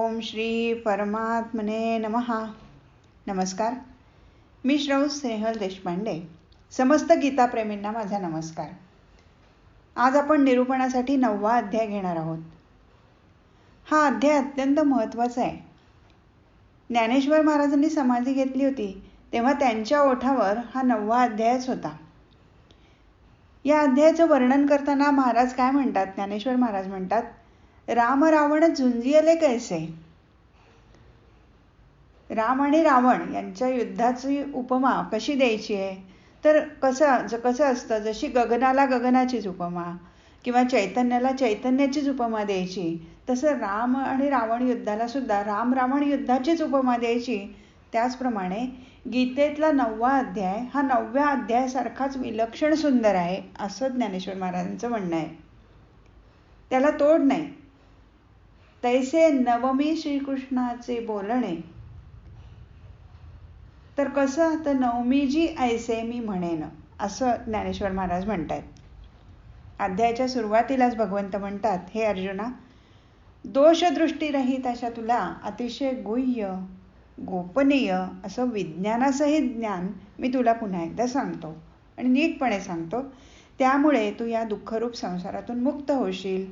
ओम श्री परमात्मने नमः. नमस्कार. मी श्रौ स्नेहल देशपांडे. समस्त गीताप्रेमींना माझा नमस्कार. आज आपण निरूपणासाठी 9वा अध्याय घेणार आहोत. हा अध्याय अत्यंत महत्त्वाचा आहे. ज्ञानेश्वर महाराजांनी समाधी घेतली होती तेव्हा त्यांच्या ओठावर हा 9वा अध्यायच होता. या अध्यायाचं वर्णन करताना महाराज काय म्हणतात, ज्ञानेश्वर महाराज म्हणतात, राम रावण झुंजियले कैसे. राम आणि रावण यांच्या युद्धाची उपमा कशी द्यायची आहे, तर कसं असतं, जशी गगनाला गगनाचीच उपमा किंवा चैतन्याला चैतन्याचीच उपमा द्यायची, तसं राम आणि रावण युद्धाला सुद्धा राम रावण युद्धाचीच उपमा द्यायची. त्याचप्रमाणे गीतेतला 9वा अध्याय हा 9व्या अध्यायासारखाच विलक्षण सुंदर आहे असं ज्ञानेश्वर महाराजांचं म्हणणं आहे. त्याला तोड नाही. तैसे नवमी श्रीकृष्णाचे बोलणे, तर कसं, तर नवमीजी ऐसे मी म्हणेन असं ज्ञानेश्वर महाराज म्हणतात. अध्यायाच्या सुरुवातीलाच भगवंत म्हणतात, हे अर्जुना, दोषदृष्टीरहित अशा तुला अतिशय गुह्य गोपनीय असं विज्ञानासहित ज्ञान मी तुला पुन्हा एकदा सांगतो आणि नीटपणे सांगतो. त्यामुळे तू या दुःखरूप संसारातून मुक्त होशील.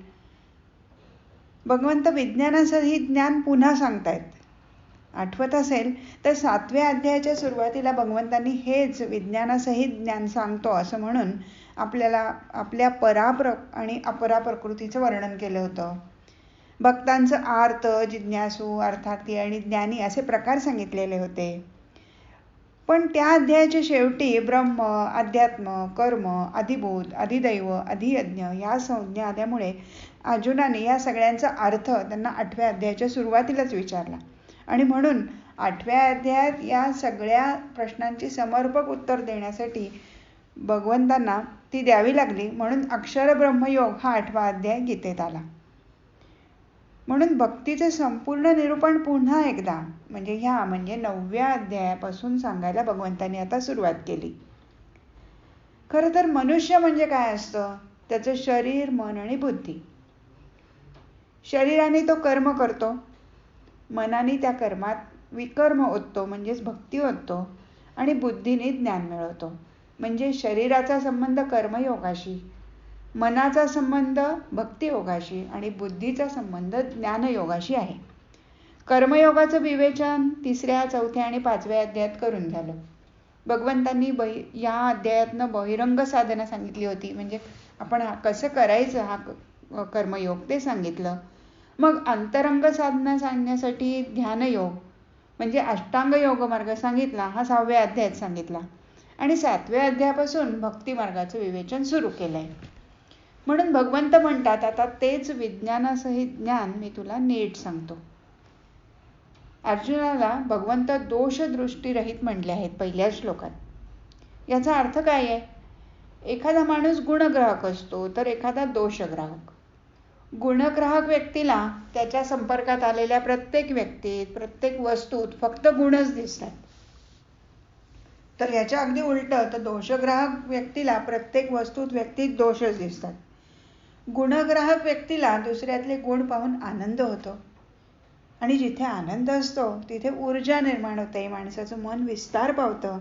भगवंत विज्ञानासहित ज्ञान पुन्हा सांगतायत. आठवत असेल तर 7व्या अध्यायाच्या सुरुवातीला भगवंतांनी हेच विज्ञानासहित ज्ञान सांगतो असं म्हणून आपल्याला आपल्या आणि अपरा प्रकृतीचं वर्णन केलं होतं. भक्तांचं आर्त, जिज्ञासू, अर्थार्थी आणि ज्ञानी असे प्रकार सांगितलेले होते. पण त्या अध्यायाच्या शेवटी ब्रह्म, अध्यात्म, कर्म, अधिभूत, अधिदैव, अधियज्ञ या संज्ञा आल्यामुळे अर्जुनाने या सगळ्यांचा अर्थ त्यांना 8व्या अध्यायाच्या सुरुवातीलाच विचारला आणि म्हणून 8व्या अध्यायात या सगळ्या प्रश्नांची समर्पक उत्तर देण्यासाठी भगवंतांना ती द्यावी लागली. म्हणून अक्षर ब्रह्मयोग हा 8वा अध्याय गीतेत आला. म्हणून भक्तीचे संपूर्ण निरूपण पुन्हा एकदा म्हणजे 9व्या अध्यायापासून सांगायला भगवंतांनी आता सुरुवात केली. खरं तर मनुष्य म्हणजे काय असतं, त्याचं शरीर, मन आणि बुद्धी. शरीराने तो कर्म करतो, मनाने त्या कर्मात विकर्म ओततो म्हणजेच भक्ती ओततो आणि बुद्धीने ज्ञान मिळवतो. म्हणजे शरीराचा संबंध कर्मयोगाशी, मनाचा संबंध भक्तियोगाशी आणि बुद्धीचा संबंध ज्ञानयोगाशी आहे. कर्मयोगाचं विवेचन 3ऱ्या, 4थ्या आणि 5व्या अध्यायात करून झालं. भगवंतांनी या अध्यायातनं बहिरंग साधना सांगितली होती, म्हणजे आपण कसं करायचं हा कर्मयोग ते सांगितलं. मग अंतरंग साधना सांगण्यासाठी ध्यानयोग म्हणजे अष्टांग योग मार्ग सांगितला, हा 6व्या अध्यायात सांगितला आणि 7व्या अध्यायापासून भक्ती मार्गाचं विवेचन सुरू केलंय. म्हणून भगवंत म्हणतात, आता तेच विज्ञानासहित ज्ञान मी तुला नीट सांगतो. अर्जुनाला भगवंत दोषदृष्टीरहित म्हटले आहेत पहिल्या श्लोकात. याचा अर्थ काय आहे? एखादा माणूस गुणग्राहक असतो तर एखादा दोषग्राहक. गुणग्राहक व्यक्तीला त्याच्या संपर्कात आलेल्या प्रत्येक व्यक्तीत, प्रत्येक वस्तूत फक्त गुणच दिसतात. तर याच्या अगदी उलटं, तर दोषग्राहक व्यक्तीला प्रत्येक वस्तूत, व्यक्तीत दोषच दिसतात. गुणग्राहक व्यक्तीला दुसऱ्यातले गुण पाहून आनंद होतो आणि जिथे आनंद असतो तिथे ऊर्जा निर्माण होते, माणसाचं मन विस्तार पावतं.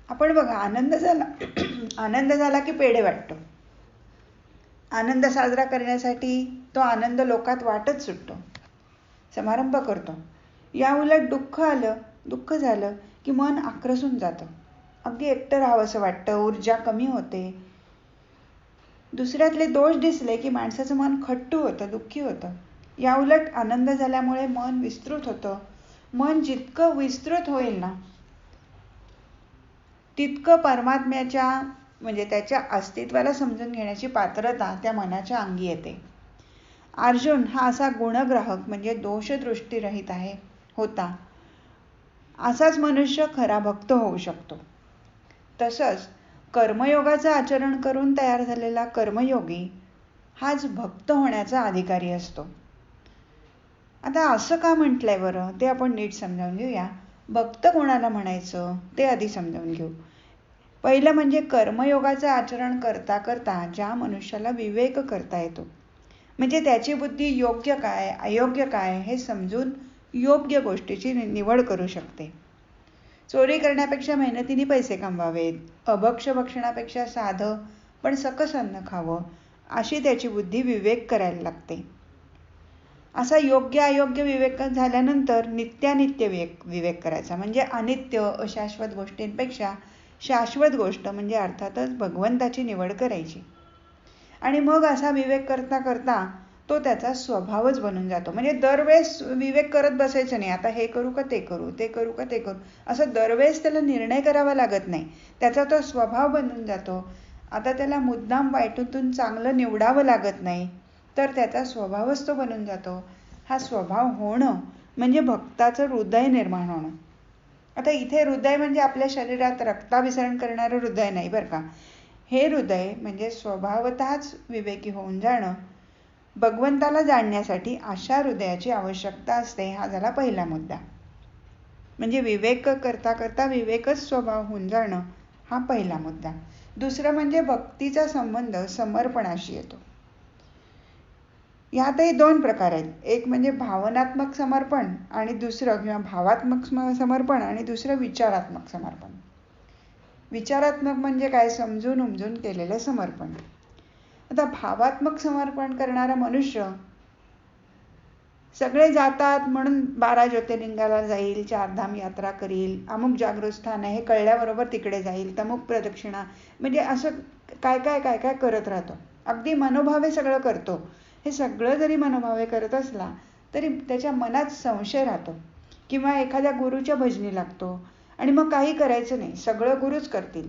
आपण बघा, आनंद झाला की पेढे वाटतो. आनंद साजरा करण्यासाठी तो आनंद लोकात वाटत सुटतो, समारंभ करतो. या उलट दुःख झालं की मन आक्रसून जातं, अगदी एकटं राहावंसं वाटतं, ऊर्जा कमी होते. दुसऱ्यातले दोष दिसले की माणसाचं मन खट्टू होतं, दुःखी होतं. या उलट आनंद झाल्यामुळे मन विस्तृत होतं. मन जितकं विस्तृत होईल ना, तितकं परमात्म्याच्या म्हणजे त्याच्या अस्तित्वाला समजून घेण्याची पात्रता त्या मनाच्या अंगी येते. अर्जुन हा असा गुणग्राहक म्हणजे दोषदृष्टीरहित होता. असाच मनुष्य खरा भक्त होऊ शकतो. तसंच कर्मयोगाचं आचरण करून तयार झालेला कर्मयोगी हाच भक्त होण्याचा अधिकारी असतो. आता असं का म्हटलंय बरं, ते आपण नीट समजावून घेऊया. भक्त कोणाला म्हणायचं ते आधी समजावून घेऊ. पहिलं म्हणजे कर्मयोगाचं आचरण करता करता ज्या मनुष्याला विवेक करता येतो, म्हणजे त्याची बुद्धी योग्य काय अयोग्य काय हे समजून योग्य गोष्टीची निवड करू शकते. चोरी करण्यापेक्षा मेहनतीने पैसे कमवावेत, अभक्ष भक्षणापेक्षा साधं पण सकस अन्न खावं, अशी त्याची बुद्धी विवेक करायला लागते. असा योग्य अयोग्य विवेक झाल्यानंतर नित्यानित्य विवेक करायचा, म्हणजे अनित्य अशाश्वत गोष्टींपेक्षा शाश्वत गोष्ट म्हणजे अर्थातच भगवंताची निवड करायची. आणि मग असा विवेक करता करता तो त्याचा स्वभावच बनून जातो. म्हणजे दरवेळेस विवेक करत बसायचं नाही, आता हे करू का ते करू, ते करू का ते करू, असं दरवेळेस त्याला निर्णय करावा लागत नाही. त्याचा तो स्वभाव बनून जातो. आता त्याला मुद्दाम वाईटातून चांगलं निवडावं लागत नाही, तर त्याचा स्वभावच तो बनून जातो. हा स्वभाव होणं म्हणजे भक्ताचं हृदय निर्माण होणं. आता इथे हृदय म्हणजे आपल्या शरीरात रक्ताभिसरण करणारं हृदय नाही बरं का. हे हृदय म्हणजे स्वभावतःच विवेकी होऊन जाणं. भगवंताला जाणण्यासाठी अशा हृदयाची आवश्यकता असते. हा झाला पहिला मुद्दा. म्हणजे विवेक करता करता विवेकच स्वभाव होऊन जाणं, हा पहिला मुद्दा. दुसरं म्हणजे भक्तीचा संबंध समर्पणाशी येतो. यातही दोन प्रकार आहेत. एक म्हणजे भावनात्मक समर्पण आणि दुसरं किंवा भावात्मक समर्पण आणि दुसरं विचारात्मक समर्पण. विचारात्मक म्हणजे काय, समजून उमजून केलेलं समर्पण. आता भावात्मक समर्पण करणारा मनुष्य सगळे जातात म्हणून 12 ज्योतिर्लिंगाला जाईल, 4 धाम यात्रा करील, अमुक जागृत स्थान आहे हे कळल्याबरोबर तिकडे जाईल, तमुक प्रदक्षिणा, म्हणजे असं काय काय काय काय करत राहतो. अगदी मनोभावे सगळं करतो. हे सगळं जरी मनोभावे करत असला तरी त्याच्या मनात संशय राहतो. किंवा एखाद्या गुरुच्या भजनी लागतो आणि मग काही करायचं नाही, सगळं गुरुच करतील,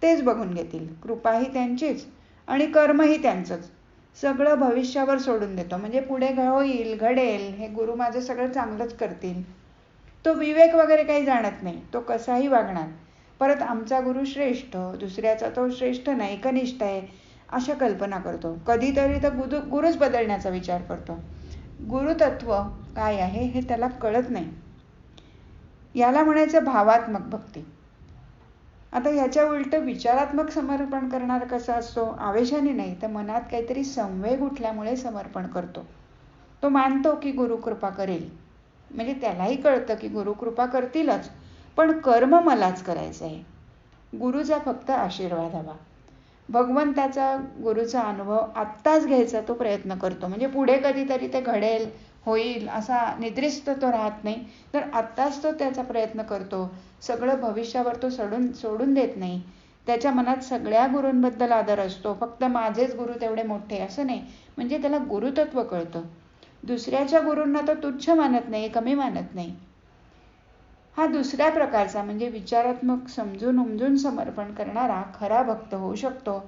तेच बघून घेतील, कृपाही त्यांचीच आणि कर्मही त्यांचंच, सगळं भविष्यावर सोडून देतो. म्हणजे पुढे होईल घडेल हे गुरु माझं सगळं चांगलंच करतील. तो विवेक वगैरे काही जाणत नाही, तो कसाही वागणार. परत आमचा गुरु श्रेष्ठ, दुसऱ्याचा तो श्रेष्ठ नाही, कनिष्ठ आहे, अशा कल्पना करतो. कधीतरी तर गुरुच बदलण्याचा विचार करतो. गुरुतत्व काय आहे हे त्याला कळत नाही. याला म्हणायचं भावात्मक भक्ती. आता ह्याच्या उलट विचारात्मक समर्पण करणारा कसा असतो, आवेशाने नाही तर मनात काहीतरी संवेग उठल्यामुळे समर्पण करतो. तो मानतो की गुरु कृपा करेल, म्हणजे त्यालाही कळतं की गुरु कृपा करतीलच, पण कर्म मलाच करायचं आहे, गुरुचा फक्त आशीर्वाद हवा. भगवंताचा गुरुचा अनुभव आत्ताच घ्यायचा तो प्रयत्न करतो. म्हणजे पुढे कधीतरी ते घडेल होईल असा निद्रिस्त तो राहत नाही, तर आत्ताच तो त्याचा प्रयत्न करतो. सगळं भविष्यावर तो सोडून देत नाही. त्याच्या मनात सगळ्या गुरूंबद्दल आदर असतो, फक्त माझेच गुरु तेवढे मोठे असं नाही. म्हणजे त्याला गुरुतत्व कळतं. दुसऱ्याच्या गुरूंना तो तुच्छ मानत नाही, कमी मानत नाही. हा दुसऱ्या प्रकारचा म्हणजे विचारात्मक समजून उमजून समर्पण करणारा खरा भक्त होऊ शकतो.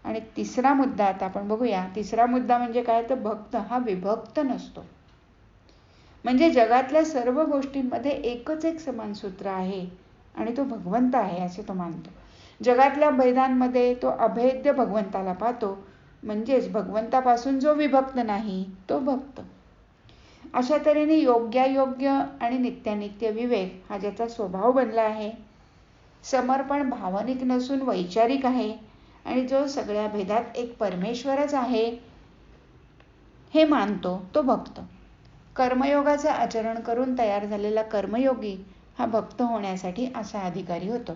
आणि तिसरा मुद्दा आता आपण बघूया. तिसरा मुद्दा म्हणजे काय, तर भक्त हा विभक्त नसतो. म्हणजे जगातल्या सर्व गोष्टींमध्ये एकच एक समान सूत्र आहे आणि तो भगवंत आहे असे तो मानतो. जगातल्या भेदांमध्ये तो अभेद्य भगवंताला पाहतो. म्हणजेच भगवंतापासून जो विभक्त नाही तो भक्त. अशा तऱ्हेने योग्यायोग्य आणि नित्यानित्य विवेक हा ज्याचा स्वभाव बनला आहे, समर्पण भावनिक नसून वैचारिक आहे आणि जो सगळ्या भेदात एक परमेश्वरच आहे हे मानतो तो भक्त. कर्मयोगाचे आचरण करून तयार झालेला कर्मयोगी हा भक्त होण्यासाठी असा अधिकारी होतो.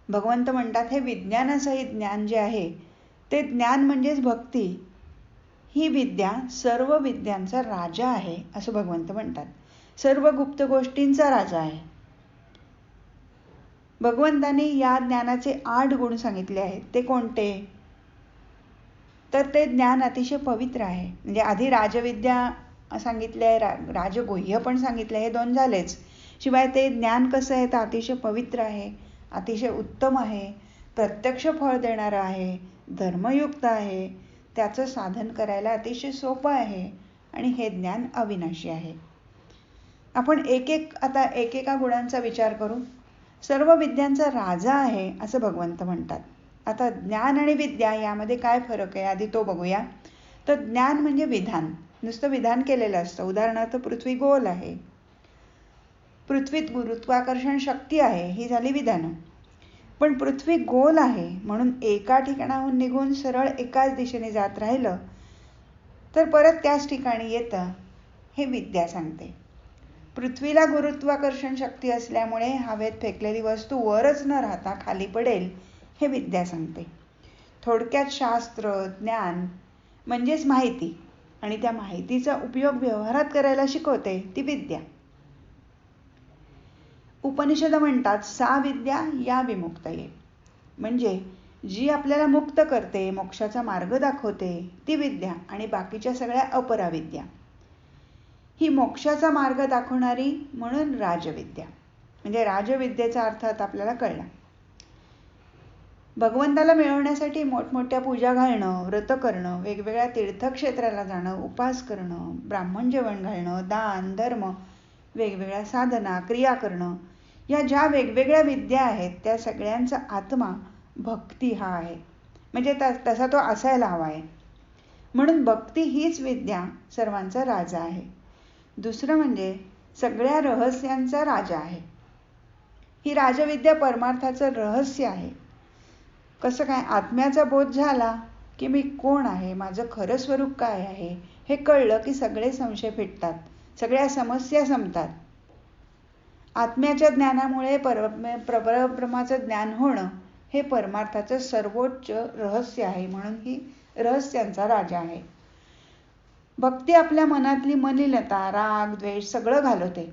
भगवंत म्हणतात हे विज्ञानासहित ज्ञान जे आहे ते ज्ञान म्हणजेच भक्ती. ही विद्या सर्व विद्यांचा राजा आहे असं भगवंत म्हणतात. सर्व गुप्त गोष्टींचा राजा आहे. भगवंतांनी या ज्ञानाचे 8 गुण सांगितले आहेत. ते कोणते, तर ते ज्ञान अतिशय पवित्र आहे. म्हणजे आधी राजविद्या सांगितले आहे, राजगुह्य पण सांगितले, हे 2 झालेच. शिवाय ते ज्ञान कसं आहे तर अतिशय पवित्र आहे, अतिशय उत्तम आहे, प्रत्यक्ष फळ देणारं आहे, धर्मयुक्त आहे, त्याचं साधन करायला अतिशय सोपं आहे आणि हे ज्ञान अविनाशी आहे. आपण आता एकेका गुणांचा विचार करू. सर्व विद्यांचा राजा आहे असं भगवंत म्हणतात. आता ज्ञान आणि विद्या यामध्ये काय फरक आहे आधी तो बघूया. तर ज्ञान म्हणजे विधान, नुसतं विधान केलेलं असतं. उदाहरणार्थ पृथ्वी गोल आहे, पृथ्वीत गुरुत्वाकर्षण शक्ती आहे, ही झाली विधानं. पण पृथ्वी गोल आहे म्हणून एका ठिकाणाहून निघून सरळ एकाच दिशेने जात राहिलं तर परत त्याच ठिकाणी येतं हे विद्या सांगते. पृथ्वीला गुरुत्वाकर्षण शक्ती असल्यामुळे हवेत फेकलेली वस्तू वरच न राहता खाली पडेल हे विद्या सांगते. थोडक्यात शास्त्र, ज्ञान म्हणजेच माहिती आणि त्या माहितीचा उपयोग व्यवहारात करायला शिकवते ती विद्या. उपनिषद म्हणतात सा विद्या या विमुक्तये, म्हणजे जी आपल्याला मुक्त करते, मोक्षाचा मार्ग दाखवते ती विद्या आणि बाकीच्या सगळ्या अपराविद्या. ही मोक्षाचा मार्ग दाखवणारी म्हणून राजविद्या. म्हणजे राजविद्येचा अर्थ आता आपल्याला कळला. भगवंताला मिळवण्यासाठी मोठमोठ्या पूजा घालणं, व्रत करणं, वेगवेगळ्या तीर्थक्षेत्राला जाणं, उपास करणं, ब्राह्मण जेवण घालणं, दान, धर्म, वेगवेगळ्या साधना, क्रिया करणं, या ज्या वेगवेगळ्या विद्या आहेत त्या सगळ्यांचा आत्मा भक्ती हा आहे. म्हणजे तसा तो असायला हवा आहे. म्हणून भक्ती हीच विद्या सर्वांचा राजा आहे. दुसरं म्हणजे सगळ्या रहस्यांचा राजा आहे. ही राजविद्या परमार्थाचं रहस्य आहे. कसं काय? आत्म्याचा बोध झाला की मी कोण आहे, माझं खरं स्वरूप काय आहे हे कळलं की सगळे संशय फिटतात, सगळ्या समस्या संपतात. आत्म्याच्या ज्ञानामुळे परब्रह्माचं ज्ञान होणं हे परमार्थाचं सर्वोच्च रहस्य आहे. म्हणून ही रहस्यांचा राजा आहे. भक्ती आपल्या मनातली मलिनता, राग, द्वेष सगळं घालवते.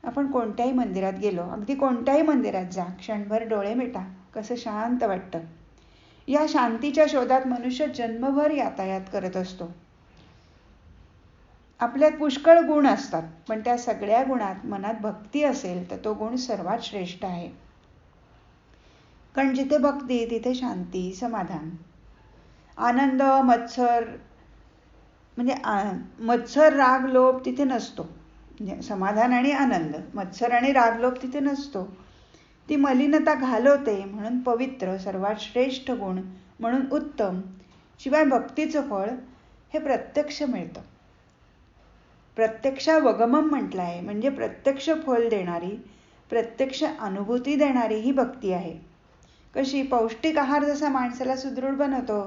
आपण कोणत्याही मंदिरात गेलो, अगदी कोणत्याही मंदिरात जा, क्षणभर डोळे मिटा, कसं शांत वाटतं. या शांतीच्या शोधात मनुष्य जन्मभर यातायात करत असतो. आपल्यात पुष्कळ गुण असतात, पण त्या सगळ्या गुणात मनात भक्ती असेल तर तो गुण सर्वात श्रेष्ठ आहे. कारण जिथे भक्ती तिथे शांती, समाधान, आनंद, मत्सर, राग, लोभ तिथे नसतो. म्हणजे समाधान आणि आनंद, मत्सर आणि राग, लोभ तिथे नसतो. ती मलिनता घालवते म्हणून पवित्र, सर्वात श्रेष्ठ गुण म्हणून उत्तम. शिवाय भक्तीचं फळ हे प्रत्यक्ष मिळतं. प्रत्यक्षावगमम म्हटलं आहे, म्हणजे प्रत्यक्ष फळ देणारी, प्रत्यक्ष अनुभूती देणारी ही भक्ती आहे. कशी? पौष्टिक आहार जसा माणसाला सुदृढ बनवतो,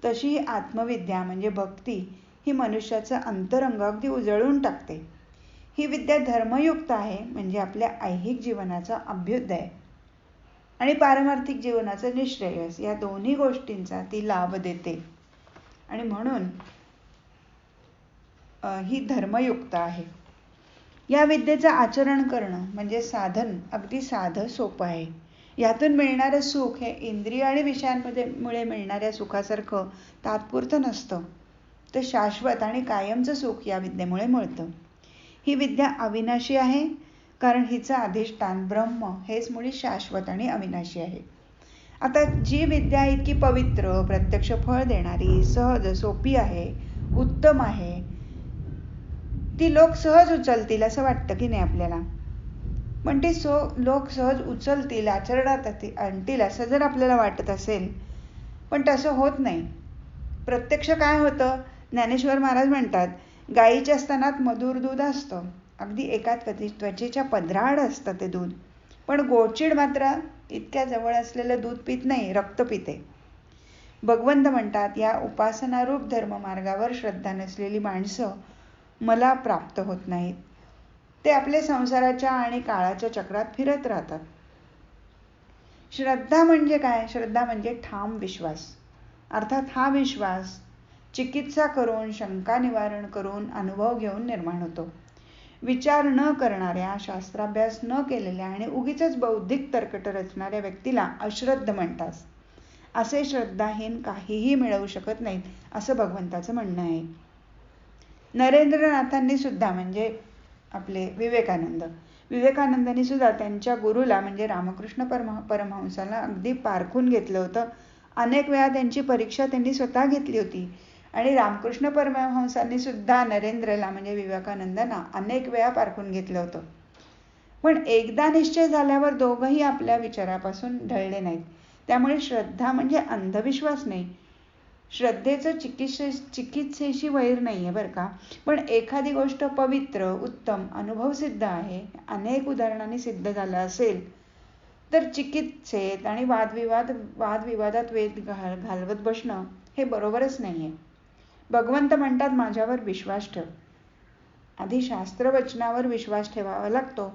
तशी ही आत्मविद्या म्हणजे भक्ती ही मनुष्याचं अंतरंग अगदी उजळून टाकते. ही विद्या धर्मयुक्त आहे, म्हणजे आपल्या ऐहिक जीवनाचा अभ्युदय आणि पारमार्थिक जीवनाचं निश्रेयस या दोन्ही गोष्टींचा ती लाभ देते. आणि म्हणून ही धर्मयुक्त आहे. या विद्येचं आचरण करणं म्हणजे साधन अगदी साधं सोपं आहे. यातून मिळणारं सुख हे इंद्रिय आणि विषयांमुळे मिळणाऱ्या सुखासारखं तात्पुरतं नसतं, तर शाश्वत आणि कायमचं सुख या विद्येमुळे मिळतं. ही विद्या अविनाशी आहे, कारण हिचं अधिष्ठान ब्रह्म हेच मुळी शाश्वत आणि अविनाशी आहे. आता जी विद्या इतकी पवित्र, प्रत्यक्ष फळ देणारी, सहज, सोपी आहे, उत्तम आहे, ती लोक सहज उचलतील असं वाटतं की नाही आपल्याला? पण ती लोक सहज उचलतील, आचरणात आणतील असं जर आपल्याला वाटत असेल, पण तसं होत नाही. प्रत्यक्ष काय होतं? ज्ञानेश्वर महाराज म्हणतात, गाईच्या स्तनात मधुर दूध असतं, अगदी एका त्वचेच्या पदराआड असतं ते दूध, पण गोचिड मात्र इतक्या जवळ असलेलं दूध पित नाही, रक्त पिते. भगवंत म्हणतात, या उपासनारूप धर्ममार्गावर श्रद्धा नसलेली माणसं मला प्राप्त होत नाहीत. ते आपले संसाराच्या आणि काळाच्या चक्रात फिरत राहतात. श्रद्धा म्हणजे काय? श्रद्धा म्हणजे ठाम विश्वास. अर्थात हा विश्वास चिकित्सा करून, शंका निवारण करून, अनुभव घेऊन निर्माण होतो. विचार न करणाऱ्या, शास्त्राभ्यास न केलेल्या आणि उगीचच बौद्धिक तर्कट रचणाऱ्या व्यक्तीला अश्रद्ध म्हणतात. असे श्रद्धाहीन काहीही मिळवू शकत नाहीत असं भगवंताचं म्हणणं आहे. नरेंद्रनाथांनी सुद्धा म्हणजे आपले विवेकानंदांनी सुद्धा त्यांच्या गुरुला म्हणजे रामकृष्ण परमहंसाला अगदी पारखून घेतलं होतं. अनेक वेळा त्यांची परीक्षा त्यांनी स्वतः घेतली होती आणि रामकृष्ण परमहंसांनी सुद्धा नरेंद्रला म्हणजे विवेकानंदांना अनेक वेळा पारखून घेतलं होतं. पण एकदा निश्चय झाल्यावर दोघंही आपल्या विचारापासून ढळले नाहीत. त्यामुळे श्रद्धा म्हणजे अंधविश्वास नाही. श्रद्धेचं चिकित्सेशी वैर नाहीये बरं का. पण एखादी गोष्ट पवित्र, उत्तम, अनुभवसिद्ध आहे, अनेक उदाहरणांनी सिद्ध झालं असेल, तर चिकित्सेत आणि वादविवादात वेध घालवत बसणं हे बरोबरच नाहीये. भगवंत म्हणतात माझ्यावर विश्वास ठेव. आधी शास्त्रवचनावर विश्वास ठेवावा लागतो,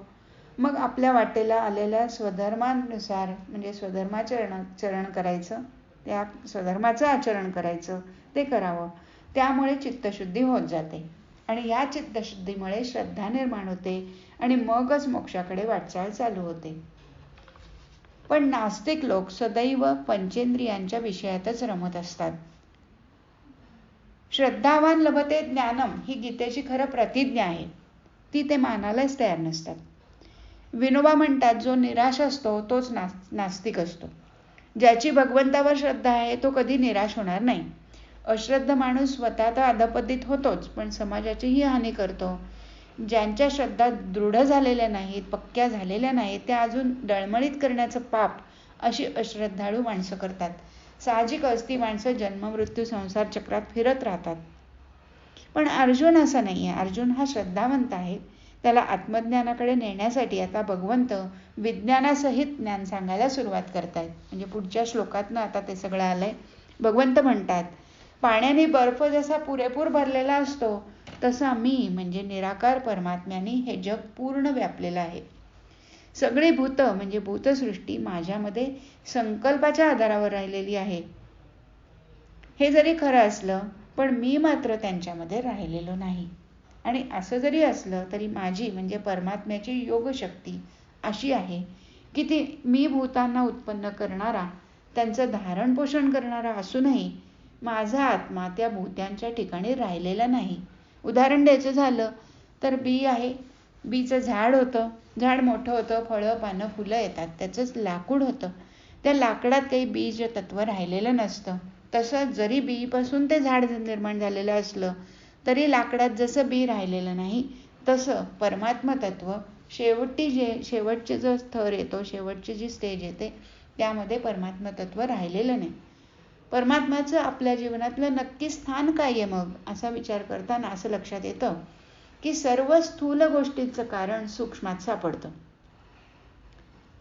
मग आपल्या वाटेला आलेल्या स्वधर्मानुसार म्हणजे स्वधर्माचरण करायचं, त्या स्वधर्माचं आचरण करायचं, ते करावं. त्यामुळे चित्तशुद्धी होत जाते आणि या चित्तशुद्धीमुळे श्रद्धा निर्माण होते आणि मगच मोक्षाकडे वाटचाल चालू होते. पण नास्तिक लोक सदैव पंचेंद्रियांच्या विषयातच रमत असतात. श्रद्धावान लभते ज्ञानम ही गीतेची खरं प्रतिज्ञा आहे, ती ते मानायलाच तयार नसतात. विनोबा म्हणतात जो निराश असतो तोच नास्तिक असतो. ज्याची भगवंतावर श्रद्धा आहे तो कधी निराश होणार नाही. अश्रद्ध माणूस स्वतः तर अधपतित होतोच, पण समाजाचीही हानी करतो. ज्यांच्या श्रद्धा दृढ झालेल्या नाहीत, पक्क्या झालेल्या नाहीत, त्या अजून डळमळीत करण्याचं पाप अशी अश्रद्धाळू माणसं करतात. साहजिकच ती माणसं जन्ममृत्यू संसार चक्रात फिरत राहतात. पण अर्जुन असा नाही आहे. अर्जुन हा श्रद्धावंत आहे. त्याला आत्मज्ञानाकडे नेण्यासाठी आता भगवंत विज्ञानासहित ज्ञान सांगायला सुरुवात करतायत. म्हणजे पुढच्या श्लोकातनं आता ते सगळं आलंय. भगवंत म्हणतात पाण्याने बर्फ जसा पुरेपूर भरलेला असतो तसा मी म्हणजे निराकार परमात्म्याने हे जग पूर्ण व्यापलेलं आहे. सगळी भूत म्हणजे भूतसृष्टी माझ्यामध्ये संकल्पाच्या आधारावर राहिलेली आहे. हे जरी खरं असलं पण मी मात्र त्यांच्यामध्ये राहिलेलो नाही. आणि असं जरी असलं तरी माझी म्हणजे परमात्म्याची योगशक्ती अशी आहे की ती मी भूतांना उत्पन्न करणारा, त्यांचं धारण पोषण करणारा असूनही माझा आत्मा त्या भूत्यांच्या ठिकाणी राहिलेला नाही. उदाहरण द्यायचं झालं तर बी आहे. बीचं झाड होतं. झाड मोठं होतं, फळं पानं फुलं येतात, त्याचंच लाकूड होतं. त्या लाकडात काही बीज तत्व राहिलेलं नसतं. तसं जरी बीपासून ते झाड निर्माण झालेलं असलं तरी लाकडात जसं बी राहिलेलं नाही, तसं परमात्मा तत्व शेवटचे जो थर येतो, शेवटची जी स्टेज येते, त्यामध्ये परमात्मा तत्व राहिलेलं नाही. परमात्म्याचं आपल्या जीवनातलं नक्की स्थान काय आहे मग असा विचार करताना असं लक्षात येतं की सर्व स्थूल गोष्टींचं कारण सूक्ष्मात सापडतं.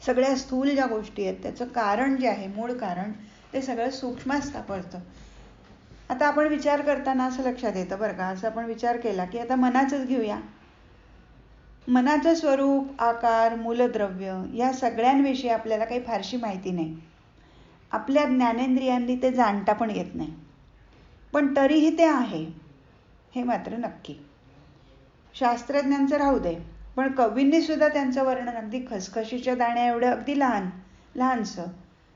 सगळ्या स्थूल ज्या गोष्टी आहेत त्याचं कारण जे आहे, मूळ कारण, ते सगळं सूक्ष्मात सापडतं. आता आपण विचार करताना असं लक्षात येतं बरं का, असं आपण विचार केला की आता मनाचंच घेऊया. मनाचं स्वरूप, आकार, मूलद्रव्य या सगळ्यांविषयी आपल्याला काही फारशी माहिती नाही. आपल्या ज्ञानेंद्रियांनी ते जाणता पण येत नाही. पण तरीही ते आहे हे मात्र नक्की. शास्त्रज्ञांचं राहू दे, पण कवींनी सुद्धा त्यांचं वर्णन अगदी खसखशीच्या दाण्या एवढं अगदी लहानसं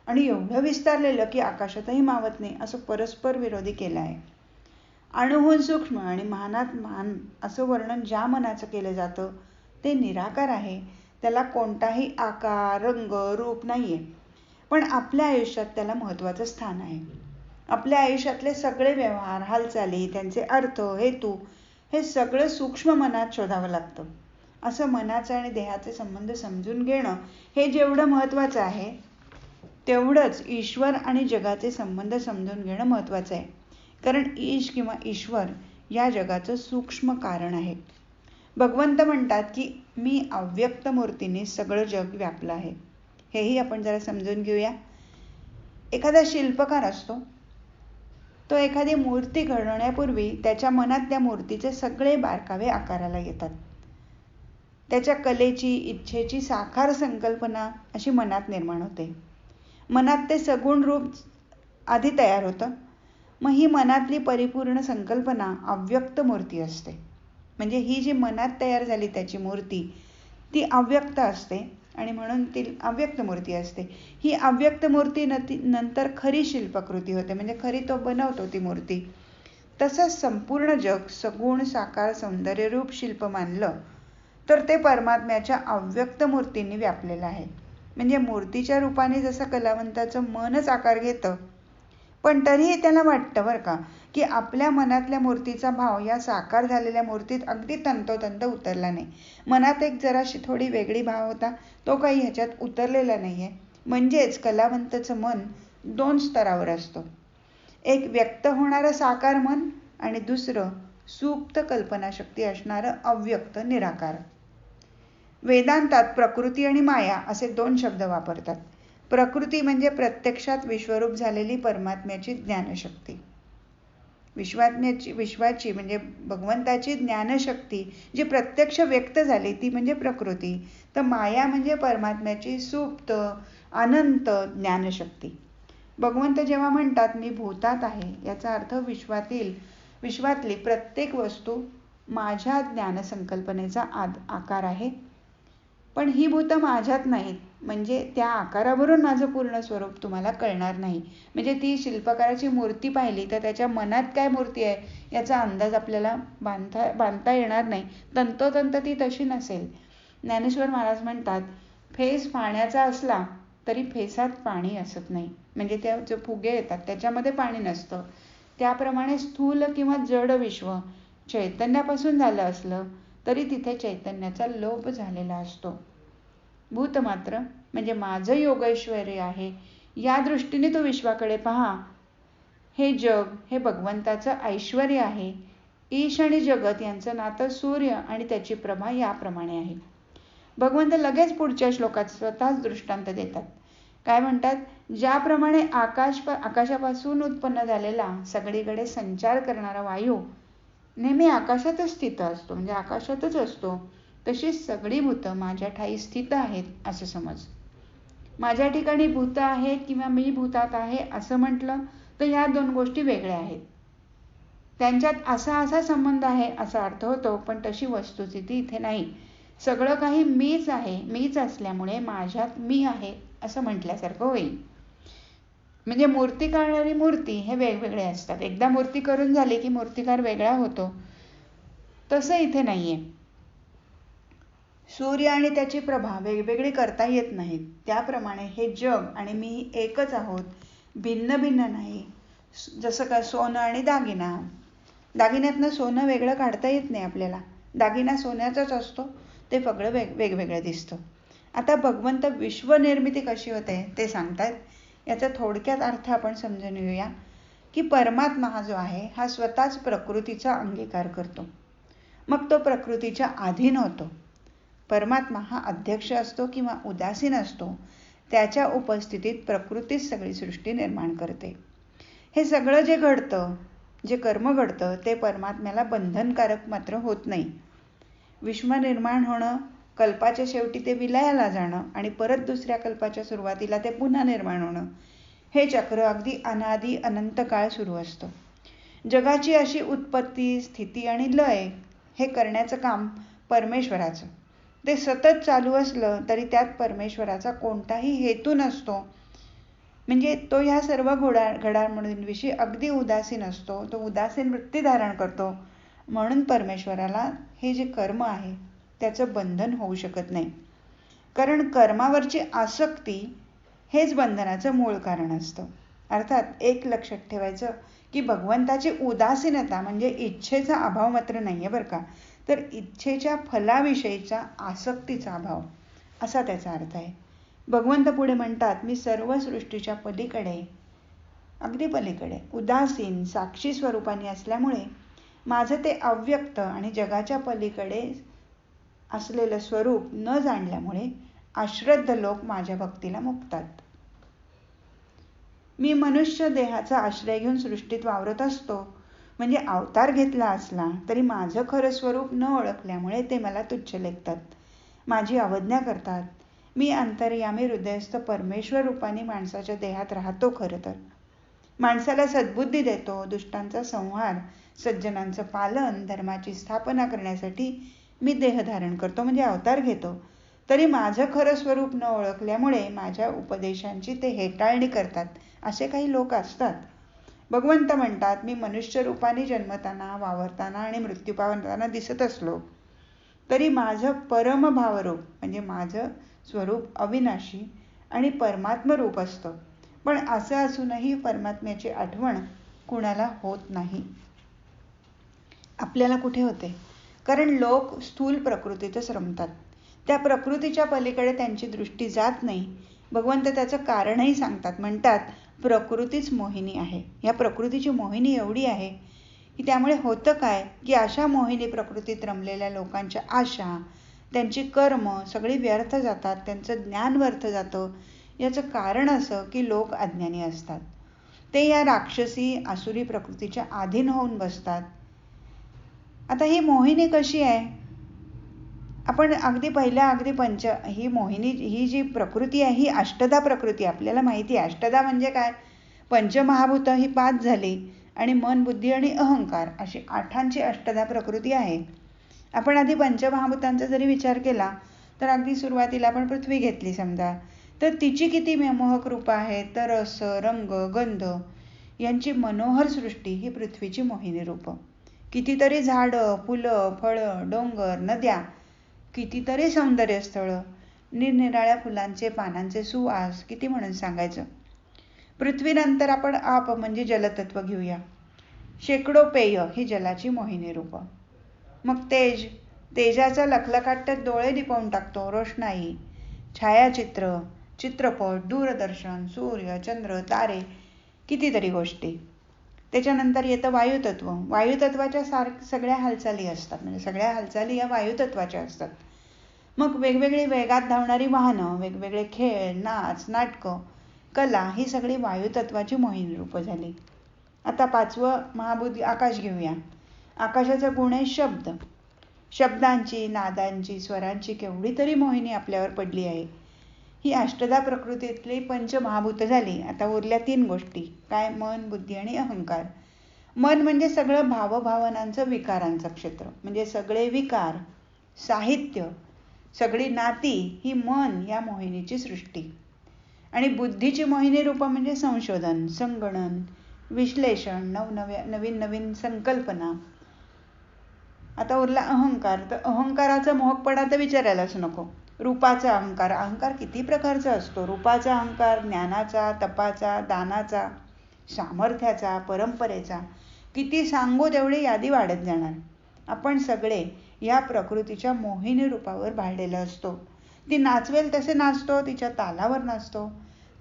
आणि एवढं विस्तारलेलं की आकाशातही मावत नाही असं परस्पर विरोधी केलं आहे. अणुहून सूक्ष्म आणि महानात महान असं वर्णन ज्या मनाचं केलं जातं ते निराकार आहे. त्याला कोणताही आकार, रंग, रूप नाहीये. पण आपल्या आयुष्यात त्याला महत्त्वाचं स्थान आहे. आपल्या आयुष्यातले सगळे व्यवहार, हालचाली, त्यांचे अर्थ, हेतू हे सगळं सूक्ष्म मनात शोधावं लागतं. असं मनाचे आणि देहाचे संबंध समजून घेणं हे जेवढं महत्त्वाचं आहे तेवढंच ईश्वर आणि जगाचे संबंध समजून घेणं महत्त्वाचं आहे. कारण ईश किंवा ईश्वर या जगाचं सूक्ष्म कारण आहे. भगवंत म्हणतात की मी अव्यक्त मूर्तीने सगळं जग व्यापलं आहे. हेही आपण जरा समजून घेऊया. एखादा शिल्पकार असतो, तो एखादी मूर्ती घडवण्यापूर्वी त्याच्या मनात त्या मूर्तीचे सगळे बारकावे आकाराला येतात. त्याच्या कलेची, इच्छेची साकार संकल्पना अशी मनात निर्माण होते. मनात ते सगुण रूप आधी तयार होतं. मग ही मनातली परिपूर्ण संकल्पना अव्यक्त मूर्ती असते. म्हणजे ही जी मनात तयार झाली त्याची मूर्ती ती अव्यक्त असते आणि म्हणून ती अव्यक्त मूर्ती असते. ही अव्यक्त मूर्ती नंतर खरी शिल्पकृती होते, म्हणजे खरी तो बनवतो ती मूर्ती. तसंच संपूर्ण जग सगुण साकार सौंदर्यरूप शिल्प मानलं तर ते परमात्म्याच्या अव्यक्त मूर्तींनी व्यापलेलं आहे. म्हणजे मूर्तीच्या रूपाने जसं कलावंताचं मनच आकार घेतं, पण तरीही त्याला वाटतं बरं का की आपल्या मनातल्या मूर्तीचा भाव या साकार झालेल्या मूर्तीत अगदी तंतोतंत उतरला नाही. मनात एक जराशी थोडी वेगळी भाव होता, तो काही ह्याच्यात उतरलेला नाहीये. म्हणजेच कलावंताचं मन दोन स्तरावर असतो. एक व्यक्त होणारं साकार मन आणि दुसरं सुप्त कल्पनाशक्ती असणारं अव्यक्त निराकार. वेदांतात प्रकृती आणि माया असे दोन शब्द वापरतात. प्रकृती म्हणजे प्रत्यक्षात विश्वरूप झालेली परमात्म्याची ज्ञानशक्ती विश्वाची म्हणजे भगवंताची ज्ञानशक्ती जी प्रत्यक्ष व्यक्त झाली ती म्हणजे प्रकृती. तर माया म्हणजे परमात्म्याची सुप्त अनंत ज्ञानशक्ती. भगवंत जेव्हा म्हणतात मी भूतात आहे, याचा अर्थ विश्वातली प्रत्येक वस्तू माझ्या ज्ञानसंकल्पनेचा आकार आहे. पण ही भूतं माझ्यात नाहीत, म्हणजे त्या आकारावरून माझं पूर्ण स्वरूप तुम्हाला कळणार नाही. म्हणजे ती शिल्पकाराची मूर्ती पाहिली तर त्याच्या मनात काय मूर्ती आहे याचा अंदाज आपल्याला बांधता येणार नाही. तंतोतंत ती तशी नसेल. ज्ञानेश्वर महाराज म्हणतात, फेस पाण्याचा असला तरी फेसात पाणी असत नाही, म्हणजे त्या जे फुगे येतात त्याच्यामध्ये पाणी नसतं. त्याप्रमाणे स्थूल किंवा जड विश्व चैतन्यापासून झालं असलं तरी तिथे चैतन्याचा लोप झालेला असतो. भूत मात्र म्हणजे माझं योगैश्वर्य आहे, या दृष्टीने तो विश्वाकडे पहा. हे जग हे भगवंताचं ऐश्वर्य आहे. ईश आणि जगत यांचं नातं सूर्य आणि त्याची प्रभा याप्रमाणे आहे. भगवंत लगेच पुढच्या श्लोकात स्वतःच दृष्टांत देतात. काय म्हणतात, ज्याप्रमाणे आकाशापासून उत्पन्न झालेला सगळीकडे संचार करणारा वायू नेहमी आकाशातच स्थित असतो, म्हणजे आकाशातच असतो, तशीच सगळी भूतं माझ्या ठाई स्थित आहेत असं समज. माझ्या ठिकाणी भूत आहेत किंवा मी भूतात आहे असं म्हटलं तर या दोन गोष्टी वेगळ्या आहेत. त्यांच्यात असा संबंध आहे असा अर्थ होतो, पण तशी वस्तुस्थिती इथे नाही. सगळं काही मीच आहे, मीच असल्यामुळे माझ्यात मी आहे असं म्हटल्यासारखं होईल. म्हणजे मूर्ती काढणारी मूर्ती हे वेगवेगळे असतात. एकदा मूर्ती करून झाली की मूर्तिकार वेगळा होतो, तसं इथे नाहीये. सूर्य आणि त्याची प्रभा वेगवेगळी करता येत नाहीत. त्याप्रमाणे हे जग आणि मी एकच आहोत, भिन्न भिन्न नाही. जसं का सोनं आणि दागिना, दागिन्यातनं सोनं वेगळं काढता येत नाही आपल्याला. दागिना सोन्याचाच असतो, ते सगळं वेगवेगळं दिसतं. आता भगवंत विश्वनिर्मिती कशी होते ते सांगतात. याचा थोडक्यात अर्थ आपण समजून घेऊया की परमात्मा हा जो आहे हा स्वतःच प्रकृतीचा अंगीकार करतो, मग तो प्रकृतीच्या अधीन होतो. परमात्मा हा अध्यक्ष असतो किंवा उदासीन असतो, त्याच्या उपस्थितीत प्रकृतीच सगळी सृष्टी निर्माण करते. हे सगळं जे घडतं, जे कर्म घडतं ते परमात्म्याला बंधनकारक मात्र होत नाही. विश्व निर्माण होणं, कल्पाच्या शेवटी ते विलयाला जाणं आणि परत दुसऱ्या कल्पाच्या सुरुवातीला ते पुन्हा निर्माण होणं, हे चक्र अगदी अनादी अनंत काळ सुरू असतं. जगाची अशी उत्पत्ती, स्थिती आणि लय हे करण्याचं काम परमेश्वराचं. ते सतत चालू असलं तरी त्यात परमेश्वराचा कोणताही हेतू नसतो. म्हणजे तो ह्या सर्व घडामोडींविषयी अगदी उदासीन असतो, तो उदासीन वृत्ती धारण करतो. म्हणून परमेश्वराला हे जे कर्म आहे त्याचं बंधन होऊ शकत नाही. कारण कर्मावरची आसक्ती हेच बंधनाचं मूळ कारण असतं. अर्थात एक लक्षात ठेवायचं की भगवंताची उदासीनता म्हणजे इच्छेचा अभाव मात्र नाहीये बरं का, तर इच्छेच्या फलाविषयीचा आसक्तीचा अभाव असा त्याचा अर्थ आहे. भगवंत पुढे म्हणतात, मी सर्व सृष्टीच्या पलीकडे, अगदी पलीकडे उदासीन साक्षी स्वरूपाने असल्यामुळे माझं ते अव्यक्त आणि जगाच्या पलीकडे असलेलं स्वरूप न जाणल्यामुळे अश्रद्ध लोक माझ्या भक्तीला मुकतात. मी मनुष्य देहाचा आश्रय घेऊन सृष्टीत वावरत असतो, म्हणजे अवतार घेतला असला तरी माझं खरं स्वरूप न ओळखल्यामुळे ते मला तुच्छ लेखतात, माझी अवज्ञा करतात. मी अंतर्यामी हृदयस्थ परमेश्वर रूपाने माणसाच्या देहात राहतो. खरं तर माणसाला सद्बुद्धी देतो, दुष्टांचा संहार, सज्जनांचं पालन, धर्माची स्थापना करण्यासाठी मी देह धारण करतो, म्हणजे अवतार घेतो. तरी माझं खरं स्वरूप न ओळखल्यामुळे माझ्या उपदेशांची ते हेटाळणी करतात, असे काही लोक असतात. भगवंत म्हणतात, मी मनुष्य रूपाने जन्मताना, वावरताना आणि मृत्यू पावताना दिसत असलो तरी माझं परमभावरूप म्हणजे माझं स्वरूप अविनाशी आणि परमात्म रूप असतं. पण असं असूनही परमात्म्याची आठवण कुणाला होत नाही. आपल्याला कुठे होते? कारण लोक स्थूल प्रकृतीतच रमतात. त्या प्रकृतीच्या पलीकडे त्यांची दृष्टी जात नाही. भगवंत त्याचं कारणही सांगतात. म्हणतात, प्रकृतीच मोहिनी आहे. या प्रकृतीची मोहिनी एवढी आहे की त्यामुळे होतं काय की अशा मोहिनी प्रकृतीत रमलेल्या लोकांच्या आशा, त्यांची कर्म सगळी व्यर्थ जातात, त्यांचं ज्ञान व्यर्थ जातं. याचं कारण असं की लोक अज्ञानी असतात. ते या राक्षसी आसुरी प्रकृतीच्या अधीन होऊन बसतात. आता ही मोहिनी कशी आहे? आपण अगदी ही मोहिनी, ही जी प्रकृती आहे ही अष्टधा प्रकृती. आपल्याला माहिती आहे अष्टधा म्हणजे काय. पंचमहाभूत ही 5 झाली आणि मन, बुद्धी आणि अहंकार अशी 8 अष्टधा प्रकृती आहे. आपण आधी पंचमहाभूतांचा जरी विचार केला तर अगदी सुरुवातीला आपण पृथ्वी घेतली समजा, तर तिची किती मोहक रूपं आहेत. तर रस, रंग, गंध यांची मनोहर सृष्टी ही पृथ्वीची मोहिनी रूपं. कितीतरी झाडं, फुलं, फळं, डोंगर, नद्या, कितीतरी सौंदर्य स्थळं, निरनिराळ्या फुलांचे पानांचे सुवास, किती म्हणून सांगायचं. पृथ्वीनंतर आपण आप म्हणजे जलतत्व घेऊया. शेकडो पेय ही जलाची मोहिनी रूपं. मग तेज, तेजाचा लखलखाट डोळे दिपवून टाकतो. रोषणाई, छायाचित्र, चित्रपट, दूरदर्शन, सूर्य, चंद्र, तारे, कितीतरी गोष्टी. त्याच्यानंतर येतं वायुतत्व. वायुतत्वाच्या सगळ्या हालचाली असतात, म्हणजे सगळ्या हालचाली या वायुतत्वाच्या असतात. मग वेगवेगळी वेगात धावणारी वाहनं, वेगवेगळे खेळ, नाच, नाटकं, कला ही सगळी वायुतत्वाची मोहिनी रूपं झाली. आता 5वं महाभूत आकाश घेऊया. आकाशाचा गुण आहे शब्द. शब्दांची, नादांची, स्वरांची केवढी तरी मोहिनी आपल्यावर पडली आहे. ही अष्टधा प्रकृतीतली पंचमहाभूत झाली. आता उरल्या 3 गोष्टी. काय? मन, बुद्धी आणि अहंकार. मन म्हणजे सगळं भावभावनांचं, विकारांचं क्षेत्र, म्हणजे सगळे विकार, साहित्य, सगळी नाती ही मन या मोहिनीची सृष्टी. आणि बुद्धीची मोहिनी रूपं म्हणजे संशोधन, संगणन, विश्लेषण, नवीन नवीन संकल्पना. आता उरला अहंकार. तर अहंकाराचा मोहकपणा तर विचारायलाच नको. रूपाचा अहंकार. अहंकार किती प्रकारचा असतो. रूपाचा अहंकार, ज्ञानाचा, तपाचा, दानाचा, सामर्थ्याचा, परंपरेचा. किती सांगू तेवढी यादी वाढत जाणार. आपण सगळे या प्रकृतीच्या मोहिनी रूपावर भाळलेलो असतो. ती नाचवेल तसे नाचतो, तिच्या तालावर नाचतो.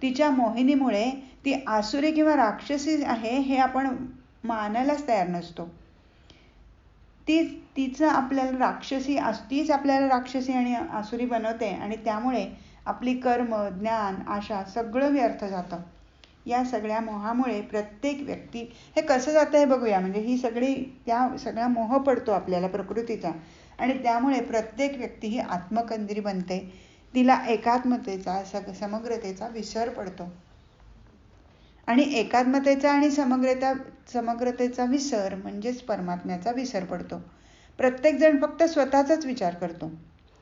तिच्या मोहिनीमुळे ती आसुरी किंवा राक्षसी आहे हे आपण मानायलाच तयार नसतो. तीच आपल्याला राक्षसी आणि आसुरी बनवते आणि त्यामुळे आपली कर्म, ज्ञान, आशा सगळं व्यर्थ जातं. या सगळ्या मोहामुळे प्रत्येक व्यक्ती, हे कसं जातं हे बघूया. म्हणजे ही सगळा मोह पडतो आपल्याला प्रकृतीचा आणि त्यामुळे प्रत्येक व्यक्ती ही आत्मकेंद्री बनते. तिला एकात्मतेचा, समग्रतेचा विसर पडतो. आणि एकात्मतेचा आणि समग्रतेचा विसर म्हणजेच परमात्म्याचा विसर पडतो. प्रत्येक जण फक्त स्वतःचाच विचार करतो.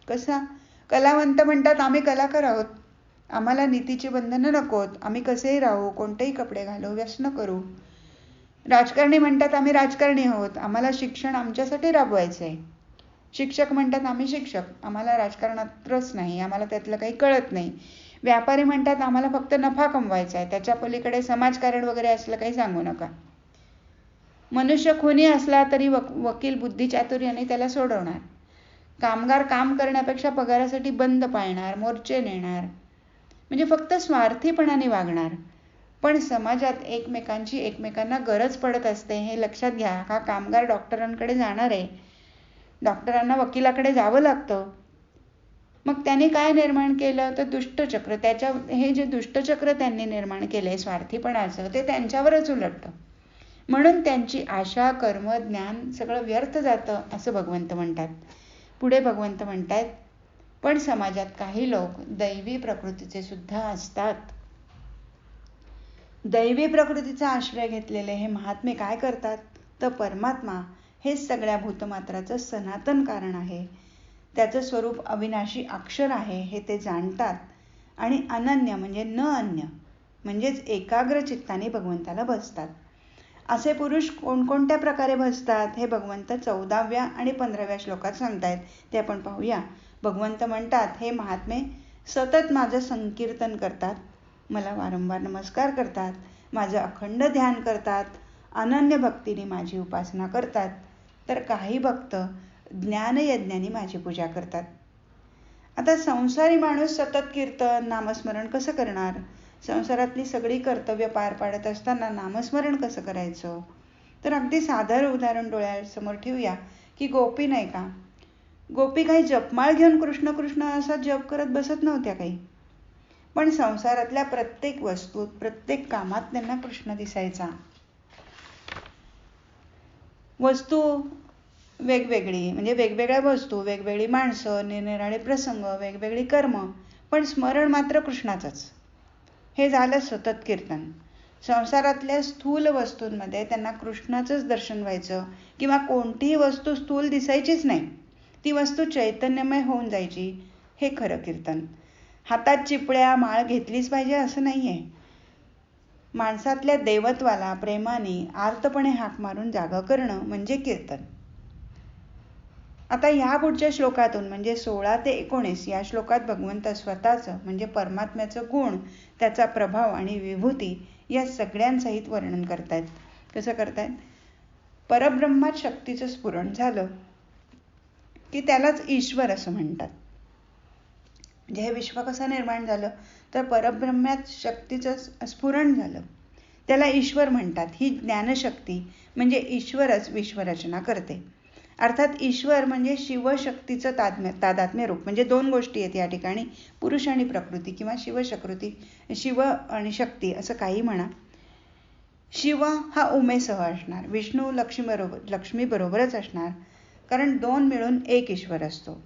कसा? कलावंत म्हणतात आम्ही कलाकार आहोत, आम्हाला नीतीची बंधनं नकोत, आम्ही कसेही राहू, कोणतेही कपडे घालू, व्यसन करू. राजकारणी म्हणतात आम्ही राजकारणी आहोत, आम्हाला शिक्षण आमच्यासाठी राबवायचं आहे. शिक्षक म्हणतात आम्ही शिक्षक, आम्हाला राजकारणात रस नाही, आम्हाला त्यातलं काही कळत नाही. व्यापारी म्हणतात आम्हाला फक्त नफा कमवायचा आहे, त्याच्या पलीकडे समाजकारण वगैरे असलं काही सांगू नका. मनुष्य खुनी असला तरी वकील बुद्धिचातुर्याने त्याला सोडवणार. कामगार काम करण्यापेक्षा पगारासाठी बंद पाळणार, मोर्चे नेणार, म्हणजे फक्त स्वार्थीपणाने वागणार. पण समाजात एकमेकांना गरज पडत असते हे लक्षात घ्या. हा कामगार डॉक्टरांकडे जाणार आहे, डॉक्टरांना वकिलाकडे जावं लागतं. मग त्यांनी काय निर्माण केलं तर दुष्टचक्र. हे जे दुष्टचक्र त्यांनी निर्माण केलंय स्वार्थीपणाचं, ते त्यांच्यावरच उलटतं. म्हणून त्यांची आशा, कर्म, ज्ञान सगळं व्यर्थ जातं असं भगवंत म्हणतात. पुढे भगवंत म्हणतात पण समाजात काही लोक दैवी प्रकृतीचे सुद्धा असतात. दैवी प्रकृतीचा आश्रय घेतलेले हे महात्मे काय करतात तर परमात्मा हेच सगळ्या भूतमात्राचं सनातन कारण आहे, त्याचं स्वरूप अविनाशी अक्षर आहे हे ते जाणतात आणि अनन्य म्हणजे न अन्य म्हणजेच एकाग्र चित्ताने भगवंताला भजतात. असे पुरुष कोणकोणत्या प्रकारे भजतात हे भगवंत 14व्या आणि 15व्या श्लोकात सांगतायत, ते आपण पाहूया. भगवंत म्हणतात हे महात्मे सतत माझं संकीर्तन करतात, मला वारंवार नमस्कार करतात, माझं अखंड ध्यान करतात, अनन्य भक्तीने माझी उपासना करतात. तर काही भक्त ज्ञानयज्ञाने माझी पूजा करतात. आता संसारी माणूस सतत कीर्तन नामस्मरण कसं करणार? संसारातली सगळी कर्तव्य पार पाडत असताना नामस्मरण कसं करायचं? तर अगदी साधं उदाहरण डोळ्यासमोर ठेवूया की गोपी नाही का, गोपी काही जपमाळ घेऊन कृष्ण कृष्ण असा जप करत बसत नव्हत्या काही. पण संसारातल्या प्रत्येक वस्तूत, प्रत्येक कामात त्यांना कृष्ण दिसायचा. वस्तू वेगवेगळी, म्हणजे वेगवेगळ्या वस्तू, वेगवेगळी माणसं, निरनिराळे प्रसंग, वेगवेगळी कर्म, पण स्मरण मात्र कृष्णाचंच. हे झालं सतत कीर्तन. संसारातल्या स्थूल वस्तूंमध्ये त्यांना कृष्णाचंच दर्शन व्हायचं, किंवा कोणतीही वस्तू स्थूल दिसायचीच नाही, ती वस्तू चैतन्यमय होऊन जायची. हे खरं कीर्तन. हातात चिपळ्या माळ घेतलीच पाहिजे असं नाहीये. माणसातल्या देवत्वाला प्रेमाने आर्तपणे हाक मारून जागा करणं म्हणजे कीर्तन. आता ह्या पुढच्या श्लोकातून, म्हणजे 16 ते 19 या श्लोकात भगवंत स्वतःचं म्हणजे परमात्म्याचं गुण, त्याचा प्रभाव आणि विभूती या सगळ्यांसहित वर्णन करतायत. कसं करतायत? परब्रह्मात शक्तीचं स्फुरण झालं की त्यालाच ईश्वर असं म्हणतात. म्हणजे हे विश्व कसं निर्माण झालं? तर परब्रह्मात शक्तीचं स्फुरण झालं, त्याला ईश्वर म्हणतात. ही ज्ञानशक्ती म्हणजे ईश्वरच विश्वरचना करते. अर्थात ईश्वर म्हणजे शिवशक्तीचं तादात्म्य रूप. म्हणजे दोन गोष्टी आहेत या ठिकाणी, पुरुष आणि प्रकृती किंवा शिवशक्ती, शिव आणि शक्ती असं काही म्हणा. शिव हा उमेसह असणार, विष्णू लक्ष्मी बरोबरच असणार, कारण दोन मिळून एक ईश्वर असतो.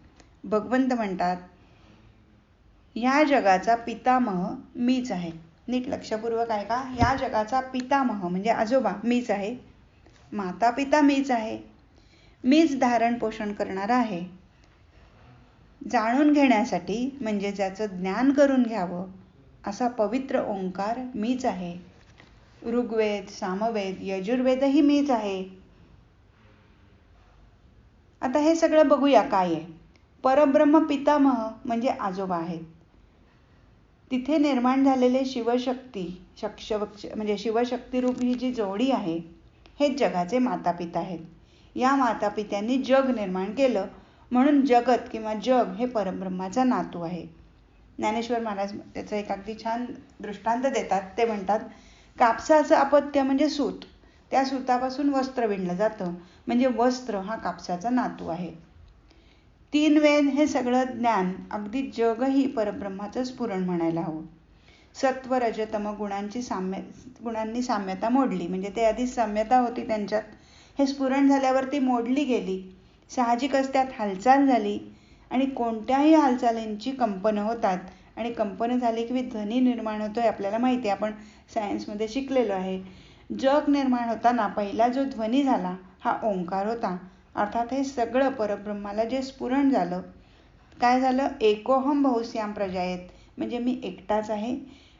भगवंत म्हणतात, या जगाचा पितामह मीच आहे. नीट लक्षपूर्वक आहे का? या जगाचा पितामह म्हणजे आजोबा मीच आहे, माता पिता मीच आहे, मीच धारण पोषण करणारा आहे. जाणून घेण्यासाठी म्हणजे ज्याचं ज्ञान करून घ्यावं असा पवित्र ओंकार मीच आहे. ऋग्वेद, सामवेद, यजुर्वेदही मीच आहे. आता हे सगळं बघूया काय आहे. परब्रह्म पितामह म्हणजे आजोबा आहेत. तिथे निर्माण झालेले शिवशक्ती म्हणजे शिवशक्ती रूप ही जी जोडी आहे, हेच जगाचे माता पिता आहेत. या माता पित्यांनी जग निर्माण केलं, म्हणून जगत किंवा जग हे परब्रह्माचा नातू आहे. ज्ञानेश्वर महाराज त्याचं एक अगदी छान दृष्टांत देतात. ते म्हणतात, कापसाचं अपत्य म्हणजे सूत, त्या सूतापासून वस्त्र विणलं जातं, म्हणजे वस्त्र हा कापसाचा नातू आहे. 3 वेद हे सगळं ज्ञान, अगदी जगही परब्रह्माचं स्फुरण म्हणायला हवं. सत्व रज तम गुणांनी साम्यता मोडली, म्हणजे ते आधी साम्यता होती त्यांच्यात, हे स्फुरण झाल्यावरती मोडली गेली. साहजिकच त्यात हालचाल झाली, आणि कोणत्याही हालचालींची कंपनं होतात, आणि कंपनं झाली की ध्वनी निर्माण होतोय आपल्याला माहिती आहे, आपण सायन्समध्ये शिकलेलो आहे. जग निर्माण होताना पहिला जो ध्वनी झाला हा ओंकार होता. अर्थात हे सगळं परब्रह्माला जे स्फुरण झालं, काय झालं? एकोहम बहुस्याम प्रजायेत, म्हणजे मी एकटाच आहे,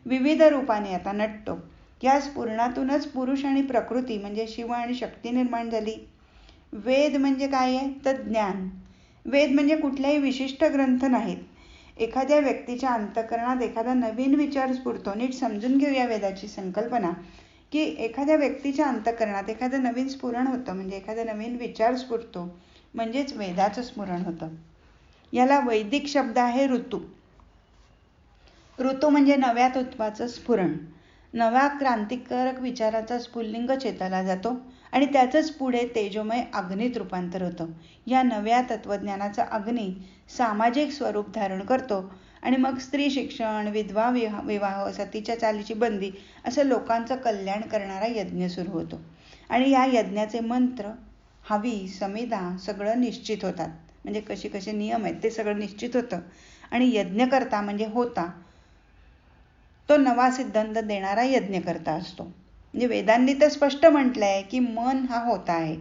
विविध रूपाने आता नटतो. या स्फुरणातूनच पुरुष आणि प्रकृती म्हणजे शिव आणि शक्ती निर्माण झाली. वेद म्हणजे काय आहे? तर ज्ञान. वेद म्हणजे कुठल्याही विशिष्ट ग्रंथ नाहीत. एखाद्या व्यक्तीच्या अंतःकरणात एखादा नवीन विचार स्फुरतो. नीट समजून घेऊया वेदाची संकल्पना, की एखाद्या व्यक्तीच्या अंतःकरणात एखादं नवीन स्फुरण होतं, म्हणजे एखादा नवीन विचार स्फुरतो, म्हणजेच वेदाचं स्मरण होतं. याला वैदिक शब्द आहे ऋतू. ऋतू म्हणजे नव्या तत्वाचं स्फुरण. नव्या क्रांतिकारक विचाराचा स्फुल्लिंग चेतला जातो, आणि त्याचंच पुढे तेजोमय अग्नीत रूपांतर होतं. या नव्या तत्वज्ञानाचा अग्नी सामाजिक स्वरूप धारण करतो, आणि मग स्त्री शिक्षण, विधवा विवाह, सतीच्या चालीची बंदी, असं लोकांचं कल्याण करणारा यज्ञ सुरू होतो. आणि या यज्ञाचे मंत्र, हवी, समिधा सगळं निश्चित होतात. म्हणजे कसे कसे नियम आहेत ते सगळं निश्चित होतं. आणि यज्ञकर्ता म्हणजे होता, तो नवा सिद्धांत देणारा यज्ञकर्ता असतो. म्हणजे वेदांनी तर स्पष्ट म्हटलंय की मन हा होता आहे,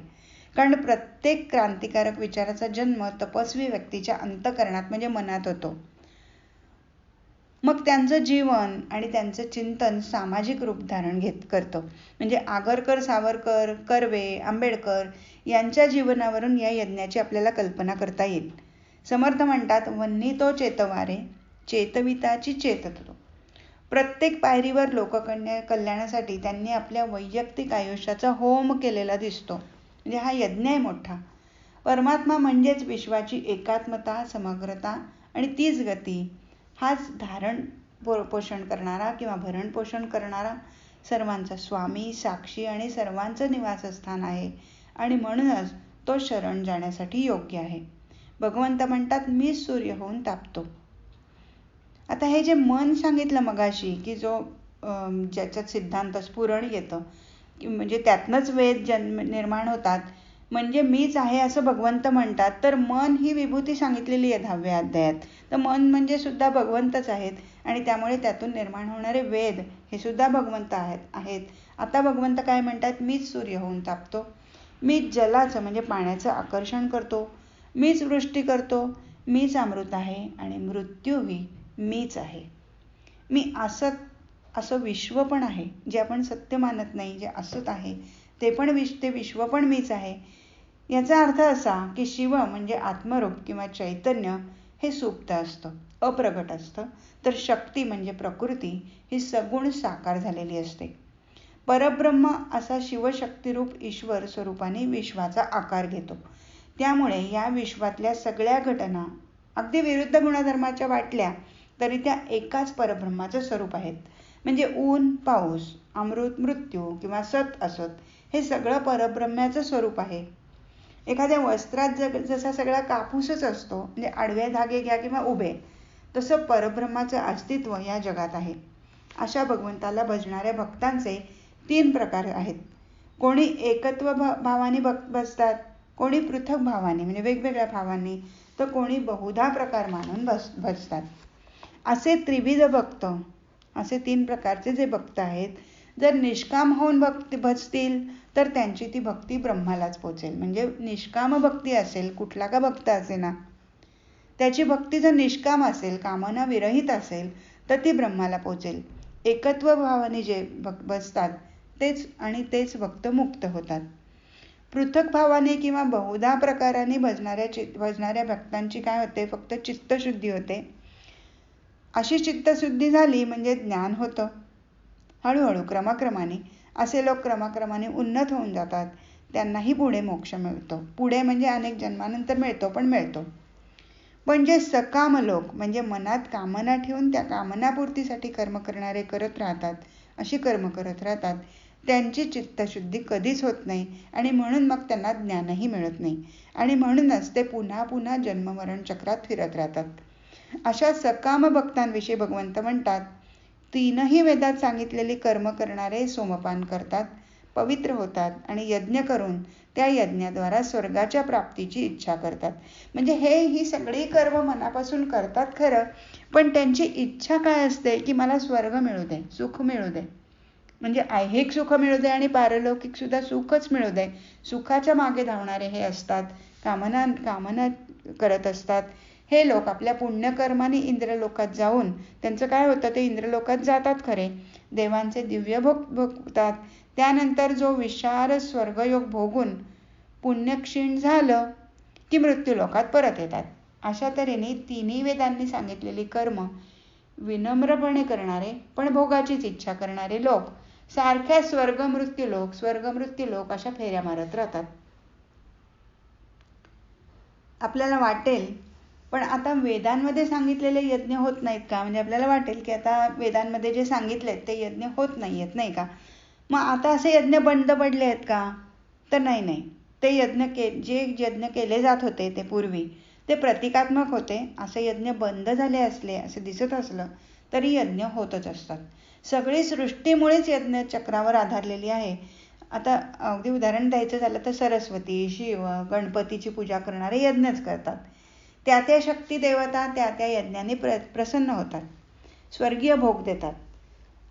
कारण प्रत्येक क्रांतिकारक विचाराचा जन्म तपस्वी व्यक्तीच्या अंतःकरणात म्हणजे मनात होतो. मग त्यांचं जीवन आणि त्यांचं चिंतन सामाजिक रूप धारण करतं. म्हणजे आगरकर, सावरकर, कर्वे, आंबेडकर यांच्या जीवनावरून या यज्ञाची आपल्याला कल्पना करता येईल. समर्थ म्हणतात, वन्नी तो चेतवारे, चेतविताची चेततो. प्रत्येक पायरीवर लोककल्याणासाठी त्यांनी आपल्या वैयक्तिक आयुष्याचा होम केलेला दिसतो. म्हणजे हा यज्ञ आहे मोठा. परमात्मा म्हणजेच विश्वाची एकात्मता, समग्रता आणि तीच गती, हाच धारण पोषण करणारा किंवा भरण पोषण करणारा सर्वांचा स्वामी, साक्षी आणि सर्वांचं निवासस्थान आहे. आणि म्हणूनच तो शरण जाण्यासाठी योग्य आहे. भगवंत म्हणतात, मी सूर्य होऊन तापतो. आता हे जे मन सांगितलं मगाशी, की जो ज्याच्यात सिद्धांत स्फुरण येतं, म्हणजे त्यातनंच वेद जन्म निर्माण होतात, म्हणजे मीच आहे असं भगवंत म्हणतात. तर मन ही विभूती सांगितलेली आहे 10व्या अध्यायात. तर मन म्हणजे सुद्धा भगवंतच आहेत आणि त्यामुळे त्यातून निर्माण होणारे वेद हे सुद्धा भगवंत आहेत. आता भगवंत काय म्हणतात, मीच सूर्य होऊन तापतो, मीच जलाचं म्हणजे पाण्याचं आकर्षण करतो, मीच वृष्टी करतो, मीच अमृत आहे आणि मृत्यूही मीच आहे. मी असं विश्व पण आहे, जे आपण सत्य मानत नाही, जे असत आहे ते विश्व पण मीच आहे. याचा अर्थ असा की शिव म्हणजे आत्मरूप किंवा चैतन्य हे सुप्त असतं, अप्रगट असतं. तर शक्ती म्हणजे प्रकृती ही सगुण साकार झालेली असते. परब्रह्म असा शिवशक्तिरूप ईश्वर स्वरूपाने विश्वाचा आकार घेतो. त्यामुळे या विश्वातल्या सगळ्या घटना अगदी विरुद्ध गुणधर्माच्या वाटल्या तरी त्या एकाच परब्रह्माचं स्वरूप आहेत. म्हणजे ऊन पाऊस, अमृत मृत्यू किंवा सत असत हे सगळं परब्रह्माचं स्वरूप आहे. एखाद्या वस्त्रात जसा सगळा कापूसच असतो, म्हणजे आडवे धागे घ्या किंवा उभे, तसं परब्रह्माचं अस्तित्व या जगात आहे. अशा भगवंताला भजणाऱ्या भक्तांचे 3 प्रकार आहेत. कोणी एकत्व भावाने भजतात, कोणी पृथक भावाने म्हणजे वेगवेगळ्या भावांनी, तर कोणी बहुधा प्रकार मानून भजतात. असे त्रिविध भक्त, असे 3 प्रकारचे जे भक्त आहेत, जर निष्काम होऊन भजतील तर त्यांची ती भक्ती ब्रह्मालाच पोचेल. म्हणजे निष्काम भक्ती असेल, कुठला का भक्त असे ना, त्याची भक्ती जर निष्काम असेल, कामना विरहित असेल, तर ती ब्रह्माला पोचेल. एकत्व भावाने जे भजतात तेच भक्त मुक्त होतात. पृथक भावाने किंवा बहुधा प्रकाराने भजणाऱ्या भक्तांची काय होते, फक्त चित्तशुद्धी होते. अशी चित्तशुद्धी झाली म्हणजे ज्ञान होतं. हळूहळू क्रमाक्रमाने असे लोक क्रमाक्रमाने उन्नत होऊन जातात. त्यांनाही पुढे मोक्ष मिळतो. पुढे म्हणजे अनेक जन्मानंतर मिळतो, पण मिळतो. पण जे सकाम लोक म्हणजे मनात कामना ठेवून त्या कामनापूर्तीसाठी कर्म करणारे करत राहतात, अशी कर्म करत राहतात, त्यांची चित्तशुद्धी कधीच होत नाही आणि म्हणून मग त्यांना ज्ञानही मिळत नाही आणि म्हणूनच ते पुन्हा पुन्हा जन्ममरण चक्रात फिरत राहतात. अशा सकाम भक्तांविषयी भगवंत म्हणतात, 3ही वेदात सांगितलेली कर्म करणारे सोमपान करतात, पवित्र होतात आणि यज्ञ करून त्या यज्ञाद्वारा स्वर्गाच्या प्राप्तीची इच्छा करतात. म्हणजे ही सगळी कर्म मनापासून करतात खरं, पण त्यांची इच्छा काय असते की मला स्वर्ग मिळू दे, सुख मिळू दे, म्हणजे ऐहिक सुख मिळू दे आणि पारलौकिक सुद्धा सुखच मिळू दे. सुखाच्या मागे धावणारे हे असतात, कामना करत असतात. हे लोक आपल्या पुण्यकर्माने इंद्रलोकात जाऊन त्यांचं काय होतं, ते इंद्रलोकात जातात खरे, देवांचे दिव्य भोग भोगतात. त्यानंतर जो विशाल स्वर्गयोग भोगून पुण्य क्षीण झालं की मृत्यूलोकात परत येतात. अशा तऱ्हेने 3ही वेदांनी सांगितलेली कर्म विनम्रपणे करणारे पण भोगाचीच इच्छा करणारे लोक सारख्या स्वर्ग मृत्यू लोक अशा फेऱ्या मारत राहतात. आपल्याला वाटेल पण आता वेदांमध्ये सांगितलेले यज्ञ होत नाहीत का, म्हणजे आपल्याला वाटेल की आता वेदांमध्ये जे सांगितलेत ते यज्ञ होत नाहीयेत नाही का, मग आता असे यज्ञ बंद पडले आहेत का, तर नाही. ते जे यज्ञ केले जात होते ते पूर्वी ते प्रतिकात्मक होते. असे यज्ञ बंद झाले असले असे दिसत असलं तरी यज्ञ होतच असतात. सगळी सृष्टीमुळेच यज्ञ चक्रावर आधारलेली आहे. आता अगदी उदाहरण द्यायचं झालं तर सरस्वती, शिव, गणपतीची पूजा करणारे यज्ञच करतात. त्या शक्ती देवता त्या यज्ञाने प्रसन्न होतात, स्वर्गीय भोग देतात.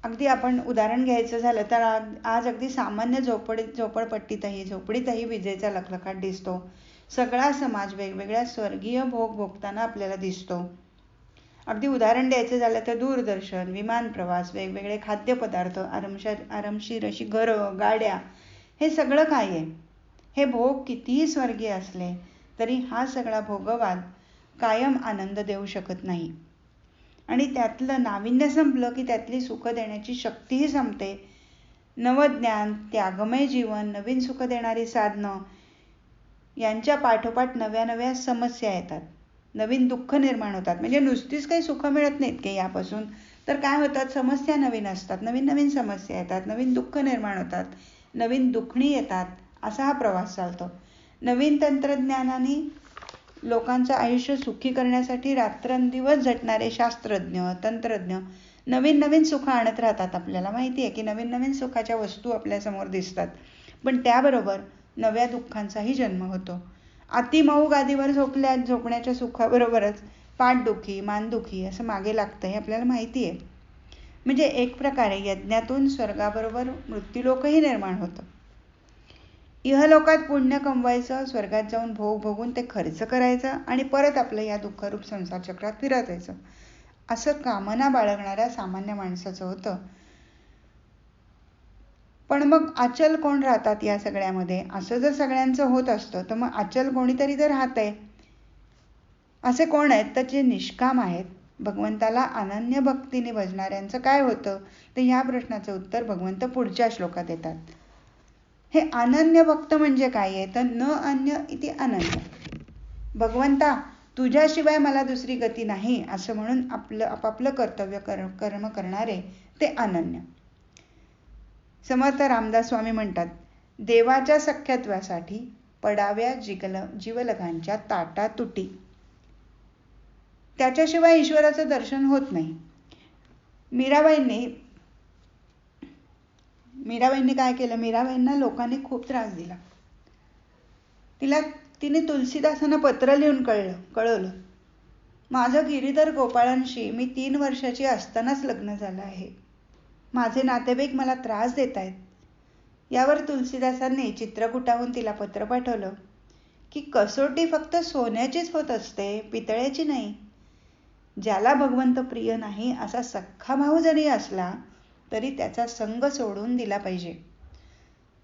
अगदी आपण उदाहरण घ्यायचं झालं तर आज अगदी सामान्य झोपडीतही विजेचा लखलखाट दिसतो. सगळा समाज वेगवेगळ्या स्वर्गीय भोग भोगताना आपल्याला दिसतो. अगदी उदाहरण द्यायचं झालं तर दूरदर्शन, विमान प्रवास, वेगवेगळे खाद्यपदार्थ, आरामशीर अशी घरं, गाड्या, हे सगळं काय आहे. हे भोग कितीही स्वर्गीय असले तरी हा सगळा भोगवाद कायम आनंद देऊ शकत नाही आणि त्यातलं नाविन्य संपलं की त्यातली सुख देण्याची शक्तीही संपते. नवज्ञान, त्यागमय जीवन, नवीन सुख देणारी साधनं यांच्या पाठोपाठ नव्या समस्या येतात, नवीन दुःख निर्माण होतात. म्हणजे नुसतीच काही सुख मिळत नाहीत की यापासून, तर काय होतात, समस्या नवीन असतात, नवीन समस्या येतात, नवीन दुःख निर्माण होतात, नवीन दुखणी येतात. असा हा प्रवास चालतो. नवीन तंत्रज्ञानाने लोकांचं आयुष्य सुखी करण्यासाठी रात्रंदिवस झटणारे शास्त्रज्ञ, तंत्रज्ञ नवीन नवीन सुख आणत राहतात. आपल्याला माहिती आहे की नवीन नवीन सुखाच्या वस्तू आपल्यासमोर दिसतात, पण त्याबरोबर नव्या दुःखांचाही जन्म होतो. अतिमऊ गादीवर झोपण्याच्या सुखाबरोबरच पाठदुखी, मानदुखी असं मागे लागतं, हे आपल्याला माहिती आहे. म्हणजे एक प्रकारे यज्ञातून स्वर्गाबरोबर मृत्यूलोकही निर्माण होतं. इहलोकात पुण्य कमवायचं, स्वर्गात जाऊन भोग भोगून ते खर्च करायचं आणि परत आपलं या दुःखरूप संसार चक्रात फिरत यायचं, असं कामना बाळगणाऱ्या सामान्य माणसाचं होतं. पण मग अचल कोण राहतात या सगळ्यामध्ये? असं जर सगळ्यांचं होत असतं तर मग अचल कोणीतरी तर राहतंय. असे कोण आहेत? तर जे निष्काम आहेत. भगवंताला अनन्य भक्तीने भजणाऱ्यांचं काय होतं? तर ह्या प्रश्नाचं उत्तर भगवंत पुढच्या श्लोकात देतात. हे अनन्य भक्त म्हणजे काय आहे? तर न अन्य इति अनन्य. भगवंता, तुझ्याशिवाय मला दुसरी गती नाही असं म्हणून आपापलं कर्तव्य कर्म करणारे ते अनन्य. समर्थ रामदास स्वामी म्हणतात, देवाच्या सख्यत्वासाठी पडाव्या जीवलगांच्या ताटा तुटी. त्याच्याशिवाय ईश्वराचं दर्शन होत नाही. मीराबाईंनी काय केलं? मीराबाईंना लोकांनी खूप त्रास दिला. तिने तुलसीदासांना पत्र लिहून कळवलं, माझं गिरीधर गोपाळांशी मी 3 वर्षाची असतानाच लग्न झालं आहे. माझे नातेवाईक मला त्रास देत आहेत. यावर तुलसीदासांनी चित्रकूटाहून तिला पत्र पाठवलं की कसोटी फक्त सोन्याचीच होत असते, पितळ्याची नाही. ज्याला भगवंत प्रिय नाही असा सख्खा भाऊ जरी असला तरी त्याचा संग सोडून दिला पाहिजे.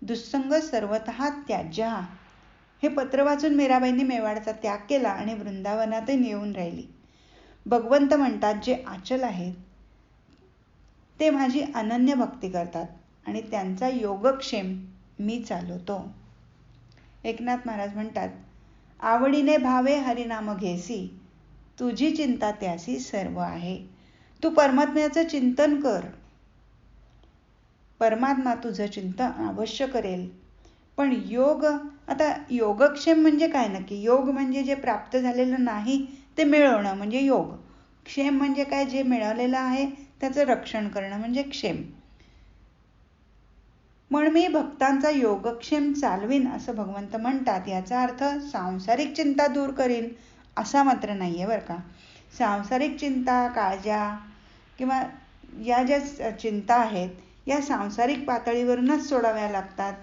दुस्संग सर्वतः त्याज्य. हे पत्र वाचून मीराबाईंनी मेवाडचा त्याग केला आणि वृंदावनातही येऊन राहिली. भगवंत म्हणतात, जे अचल आहेत ते माझी अनन्य भक्ती करतात आणि त्यांचा योगक्षेम मी चालवतो. एकनाथ महाराज म्हणतात, आवडीने भावे हरिनाम घेसी, तुझी चिंता त्यासी सर्व आहे. तू परमात्म्याचं चिंतन कर, परमात्मा तुझं चिंतन अवश्य करेल. पण आता योगक्षेम म्हणजे काय नक्की? योग म्हणजे जे प्राप्त झालेलं नाही ते मिळवणं म्हणजे योग. क्षेम म्हणजे काय? जे मिळालेलं आहे त्याचं रक्षण करणं म्हणजे क्षेम. पण मी भक्तांचा योगक्षेम चालवीन असं भगवंत म्हणतात. याचा अर्थ सांसारिक चिंता दूर करीन असा मात्र नाहीये बरं का. सांसारिक चिंता, काळजा किंवा या ज्या चिंता आहेत या सांसारिक पातळीवरूनच सोडाव्या लागतात.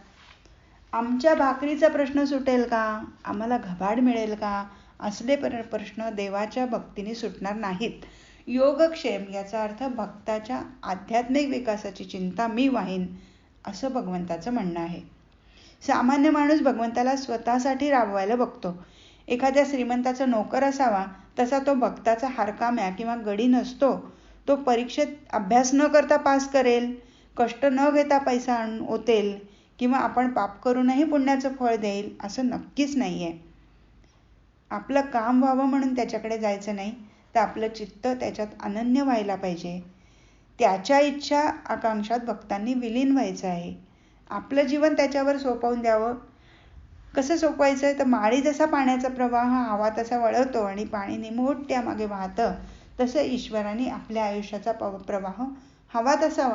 आमच्या भाकरीचा प्रश्न सुटेल का? आम्हाला घबाड मिळेल का? असले प्रश्न देवाच्या भक्तीने सुटणार नाहीत. योगक्षेम याचा अर्थ भक्ताच्या आध्यात्मिक विकासाची चिंता मी वाहीन असं भगवंताचं म्हणणं आहे. सामान्य माणूस भगवंताला स्वतःसाठी राबवायला बघतो. एखाद्या श्रीमंताचा नोकर असावा तसा तो भक्ताचा हरकाम्या किंवा गडी नसतो. तो परीक्षेत अभ्यास न करता पास करेल, कष्ट न घेता पैसा आणून ओतेल किंवा आपण पाप करूनही पुण्याचं फळ देईल असं नक्कीच नाहीये. आपलं काम व्हावं म्हणून त्याच्याकडे जायचं नाही, तर आपलं चित्त त्याच्यात अनन्य व्हायला पाहिजे. त्याच्या इच्छा आकांक्षात भक्तांनी विलीन व्हायचं आहे. आपलं जीवन त्याच्यावर सोपवून द्यावं. कसं सोपवायचं? तर माळी जसा पाण्याचा प्रवाह हवा तसा वळवतो आणि पाणी निमोठ्या मागे वाहतं, तसं ईश्वराने आपल्या आयुष्याचा प्रवाह हवा तसा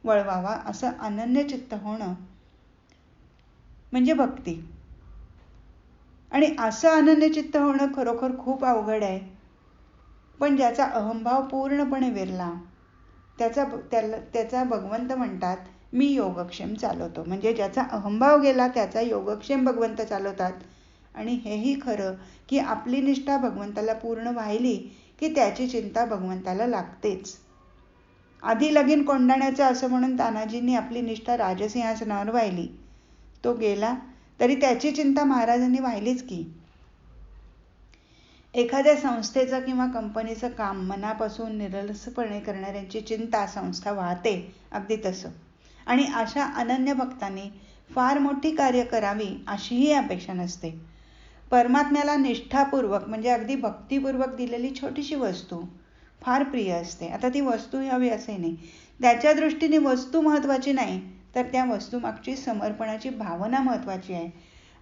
वळवावा. असं अनन्य चित्त होणं म्हणजे भक्ती. आणि असं अनन्य चित्त होणं खरोखर खूप अवघड आहे. पण ज्याचा अहंभाव पूर्णपणे विरला त्याचा भगवंत म्हणतात, मी योगक्षेम चालवतो. म्हणजे ज्याचा अहंभाव गेला त्याचा योगक्षेम भगवंत चालवतात. आणि हेही खरं की आपली निष्ठा भगवंताला पूर्ण व्हायली की त्याची चिंता भगवंताला लागतेच. आधी लगीन कोंडाण्याचं असं म्हणून तानाजींनी आपली निष्ठा राजसिंहासनावर वाहिली. तो गेला तरी त्याची चिंता महाराजांनी वाहिलीच की. एखाद्या संस्थेचं किंवा कंपनीचं काम मनापासून निरलसपणे करणाऱ्यांची चिंता संस्था वाहते, अगदी तसं. आणि अशा अनन्य भक्तांनी फार मोठी कार्य करावी अशीही अपेक्षा नसते. परमात्म्याला निष्ठापूर्वक म्हणजे अगदी भक्तिपूर्वक दिलेली छोटीशी वस्तू फार प्रिय असते. आता ती वस्तू हवी असे नाही, त्याच्या दृष्टीने वस्तू महत्वाची नाही, तर त्या वस्तूमागची समर्पणाची भावना महत्वाची आहे.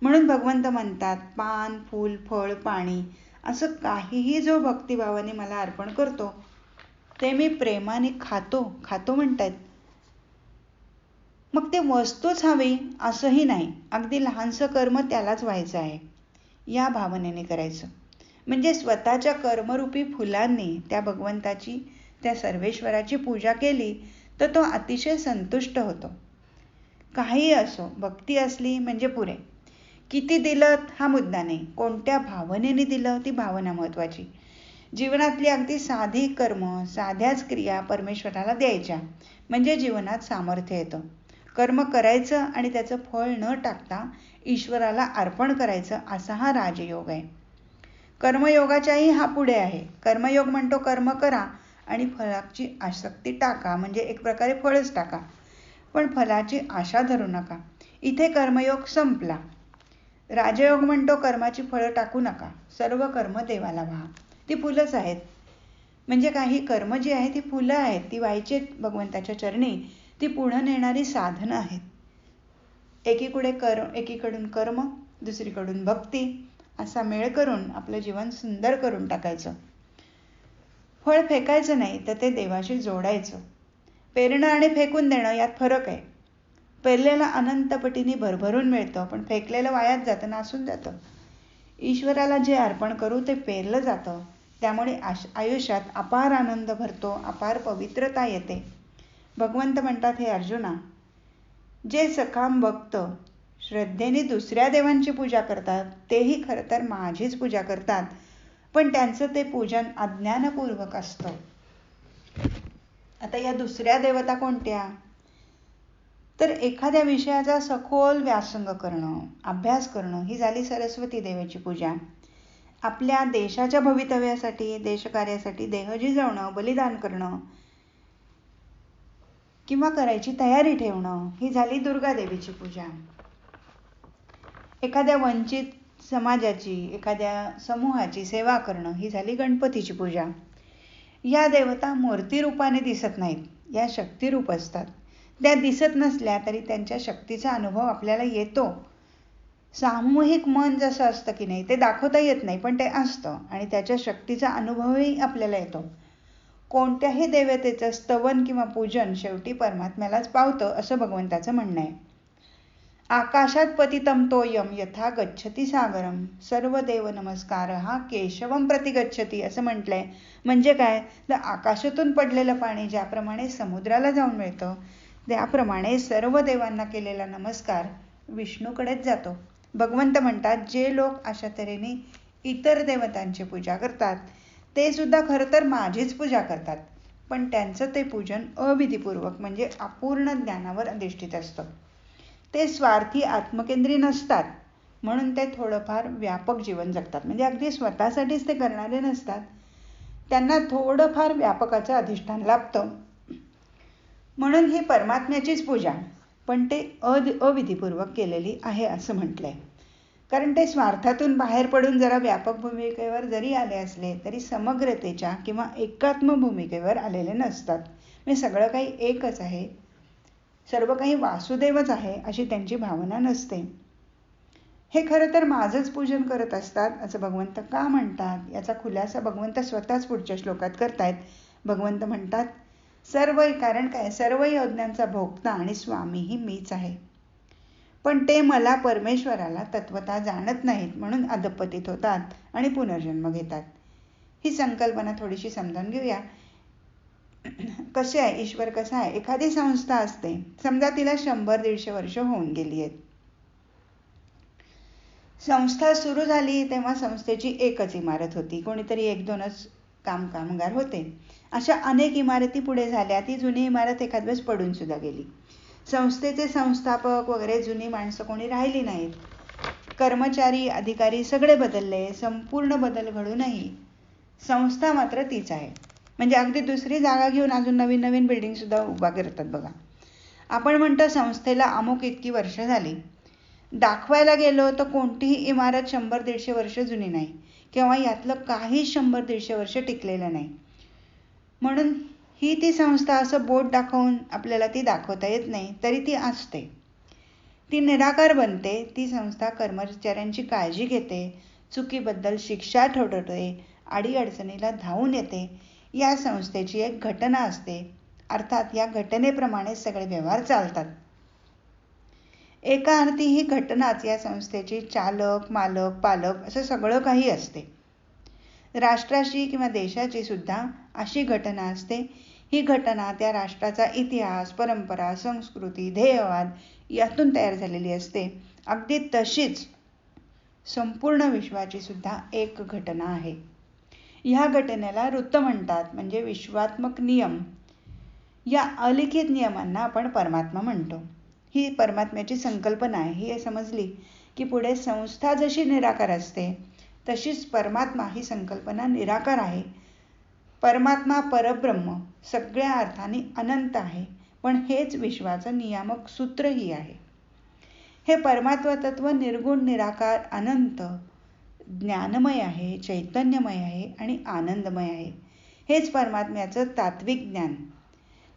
म्हणून भगवंत म्हणतात, पान, फूल, फळ, पाणी असं काहीही जो भक्तिभावाने मला अर्पण करतो ते मी प्रेमाने खातो म्हणतायत. मग ते वस्तूच हवी असंही नाही, अगदी लहानसं कर्म त्यालाच व्हायचं आहे या भावनेने करायचं. म्हणजे स्वतःच्या कर्मरूपी फुलांनी त्या भगवंताची, त्या सर्वेश्वराची पूजा केली तर तो अतिशय संतुष्ट होतो. काही असो, भक्ती असली म्हणजे पुरे. किती दिलं हा मुद्दा नाही, कोणत्या भावनेने दिलं ती भावना महत्वाची. जीवनातली अगदी साधी कर्म, साध्याच क्रिया परमेश्वराला द्यायच्या म्हणजे जीवनात सामर्थ्य येतं. कर्म करायचं आणि त्याचं फळ न टाकता ईश्वराला अर्पण करायचं असा हा राजयोग आहे. कर्मयोगाच्याही हा पुढे आहे. कर्मयोग म्हणतो कर्म करा आणि फळाची आसक्ती टाका, म्हणजे एक प्रकारे फळच टाका, पण फलाची आशा धरू नका. इथे कर्मयोग संपला. राजयोग म्हणतो कर्माची फळं टाकू नका, सर्व कर्म देवाला व्हा. ती फुलंच आहेत. म्हणजे काही कर्म जी आहेत ती फुलं आहेत, ती व्हायची भगवंताच्या चरणी, ती पुढे नेणारी साधनं आहेत. एकीकडून कर्म, दुसरीकडून भक्ती असा मेळ करून आपलं जीवन सुंदर करून टाकायचं. फळ फेकायचं नाही तर ते देवाशी जोडायचं. पेरणं आणि फेकून देणं यात फरक आहे. पेरलेलं अनंत पटीने भरभरून मिळतं, पण फेकलेलं वायात जातं, नासून जातं. ईश्वराला जे अर्पण करू ते पेरलं जातं, त्यामुळे आयुष्यात अपार आनंद भरतो, अपार पवित्रता येते. भगवंत म्हणतात, हे अर्जुना, जे सकाम भक्त श्रद्धेने दुसऱ्या देवांची पूजा करतात तेही खरं तर माझीच पूजा करतात, पण त्यांचं ते पूजन अज्ञानपूर्वक असतं. आता या दुसऱ्या देवता कोणत्या? तर एखाद्या विषयाचा सखोल व्यासंग करणं, अभ्यास करणं ही झाली सरस्वती देवाची पूजा. आपल्या देशाच्या भवितव्यासाठी, देशकार्यासाठी देह झिजवणं, बलिदान करणं किंवा करायची तयारी ठेवणं ही झाली दुर्गा देवीची पूजा. एखाद्या वंचित समाजाची, एखाद्या समूहाची सेवा करणं ही झाली गणपतीची पूजा. या देवता मूर्तिरूपाने दिसत नाहीत, या शक्तिरूप असतात. त्या दिसत नसल्या तरी त्यांच्या शक्तीचा अनुभव आपल्याला येतो. सामूहिक मन जसं असतं की नाही, ते दाखवता येत नाही पण ते असतं आणि त्याच्या शक्तीचा अनुभवही आपल्याला येतो. कोणत्याही देवतेचं स्तवन किंवा पूजन शेवटी परमात्म्यालाच पावतं असं भगवंताचं म्हणणं आहे. आकाशात पतितं तोयम यथा गच्छति सागरम सर्व देव नमस्कार हा केशवम प्रति गच्छति असं म्हटलंय. म्हणजे काय, तर आकाशातून पडलेलं पाणी ज्याप्रमाणे समुद्राला जाऊन मिळतं, त्याप्रमाणे सर्व देवांना केलेला नमस्कार विष्णूकडेच जातो. भगवंत म्हणतात, जे लोक अशा तऱ्हेने इतर देवतांची पूजा करतात ते सुद्धा खरं तर माझीच पूजा करतात, पण त्यांचं ते पूजन अविधीपूर्वक म्हणजे अपूर्ण ज्ञानावर अधिष्ठित असतं. ते स्वार्थी आत्मकेंद्री नसतात, म्हणून ते थोडंफार व्यापक जीवन जगतात. म्हणजे अगदी स्वतःसाठीच ते करणारे नसतात, त्यांना थोडंफार व्यापकाचं अधिष्ठान लाभतं. म्हणून ही परमात्म्याचीच पूजा, पण ते अविधीपूर्वक केलेली आहे असं म्हटलंय. कारण ते स्वार्थातून बाहेर पडून जरा व्यापक भूमिकेवर जरी आले असले तरी समग्रतेच्या किंवा एकात्म भूमिकेवर आलेले नसतात. म्हणजे सगळं काही एकच आहे, सर्व काही वासुदेवच आहे अशी त्यांची भावना नसते. हे खरं तर माझंच पूजन करत असतात असं भगवंत का म्हणतात याचा खुलासा भगवंत स्वतःच पुढच्या श्लोकात करतायत. भगवंत म्हणतात, कारण काय, सर्व यज्ञांचा भोक्ता आणि स्वामीही मीच आहे, पण ते मला परमेश्वराला तत्वतः जाणत नाहीत, म्हणून अधपतित होतात आणि पुनर्जन्म घेतात. ही संकल्पना थोडीशी समजून घेऊया. कसे आहे ईश्वर, कसा आहे. एखादी संस्था असते, समजा तिला 100-150 वर्ष होऊन गेली आहेत. संस्था सुरू झाली तेव्हा संस्थेची एकच इमारत होती, कोणीतरी 1-2च कामगार होते. अशा अनेक इमारती पुढे झाल्या, ती जुनी इमारत एखाद वेळेस पडून सुद्धा गेली. संस्थेचे संस्थापक वगैरे जुनी माणसं कोणी राहिली नाहीत. कर्मचारी, अधिकारी सगळे बदलले. संपूर्ण बदल घडूनही संस्था मात्र तीच आहे. म्हणजे अगदी दुसरी जागा घेऊन अजून नवीन नवीन बिल्डिंग सुद्धा उभा करतात बघा. आपण म्हणतो संस्थेला अमुक इतकी वर्ष झाली. दाखवायला गेलो तर कोणतीही इमारत 100-150 वर्ष जुनी नाही किंवा यातलं काही 100-150 वर्ष टिकलेलं नाही. म्हणून ही ती संस्था असं बोट दाखवून आपल्याला ती दाखवता येत नाही, तरी ती असते. ती निराकार बनते. ती संस्था कर्मचाऱ्यांची काळजी घेते, चुकीबद्दल शिक्षा ठरवते, अडीअडचणीला धावून येते. या संस्थेची एक घटना असते. अर्थात या घटनेप्रमाणे सगळे व्यवहार चालतात. एका अर्थी ही घटनाच या संस्थेची चालक, मालक, पालक असं सगळं काही असते. राष्ट्राची किंवा देशाची सुद्धा अशी घटना असते. ही घटना त्या राष्ट्राचा इतिहास, परंपरा, संस्कृती, ध्येयवाद यातून तयार झालेली असते. अगदी तशीच संपूर्ण विश्वाची सुद्धा एक घटना आहे. ह्या घटनेला ऋत म्हणतात, म्हणजे विश्वात्मक नियम. या अलिखित नियमांना आपण परमात्मा म्हणतो. ही परमात्म्याची संकल्पना आहे. ही समजली की पुढे संस्था जशी निराकार असते तशीच परमात्मा ही संकल्पना निराकार आहे. परमात्मा परब्रह्म सगळ्या अर्थाने अनंत आहे, पण हेच विश्वाचं नियामक सूत्रही आहे. हे परमात्मा तत्व निर्गुण, निराकार, अनंत, ज्ञानमय आहे, चैतन्यमय आहे आणि आनंदमय आहे. हेच परमात्म्याचं तात्विक ज्ञान.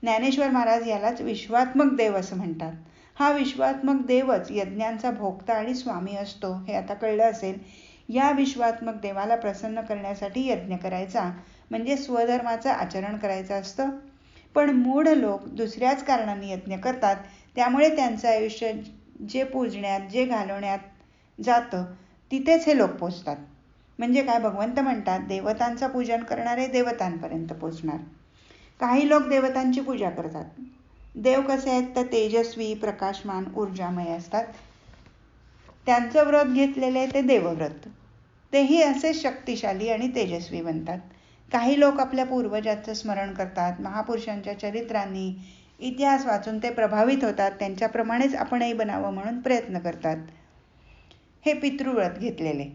ज्ञानेश्वर महाराज यालाच विश्वात्मक देव असं म्हणतात. हा विश्वात्मक देवच यज्ञांचा भोक्ता आणि स्वामी असतो, हे आता कळलं असेल. या विश्वात्मक देवाला प्रसन्न करण्यासाठी यज्ञ करायचा म्हणजे स्वधर्माचं आचरण करायचं असतं. पण मूढ लोक दुसऱ्याच कारणाने यज्ञ करतात. त्यामुळे त्यांचं आयुष्य जे पूजण्यात, जे घालवण्यात जातं तिथेच हे लोक पोचतात. म्हणजे काय, भगवंत म्हणतात देवतांचं पूजन करणारे देवतांपर्यंत पोचणार. काही लोक देवतांची पूजा करतात. देव कसे आहेत तर तेजस्वी, प्रकाशमान, ऊर्जामय असतात. त्यांचं व्रत घेतलेले ते देवव्रत. तेही असे शक्तिशाली आणि तेजस्वी बनतात. काही लोक आपल्या पूर्वजांचं स्मरण करतात. महापुरुषांच्या चरित्रांनी, इतिहास वाचून ते प्रभावित होतात. त्यांच्याप्रमाणेच आपणही बनावं म्हणून प्रयत्न करतात. हे पितृव्रत घेतलेले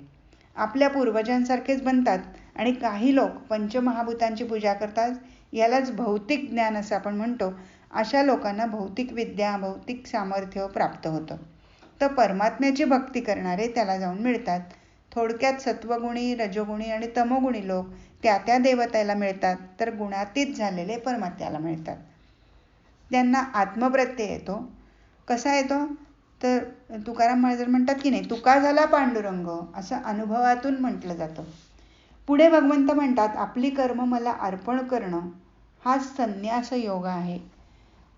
आपल्या पूर्वजांसारखेच बनतात. आणि काही लोक पंचमहाभूतांची पूजा करतात. यालाच भौतिक ज्ञान असं आपण म्हणतो. अशा लोकांना भौतिक विद्या, भौतिक सामर्थ्य प्राप्त होतं. तर परमात्म्याची भक्ती करणारे त्याला जाऊन मिळतात. थोडक्यात सत्वगुणी, रजोगुणी आणि तमोगुणी लोक त्या त्या देवतेला मिळतात, तर गुणातीत झालेले परमात्म्याला मिळतात. त्यांना आत्मप्रत्यय येतो. कसा येतो तर तुकाराम महाराज म्हणतात की नाही, तुका झाला पांडुरंग, असं अनुभवातून म्हटलं जातं. पुढे भगवंत म्हणतात, आपली कर्म मला अर्पण करणं हा संन्यास योग आहे.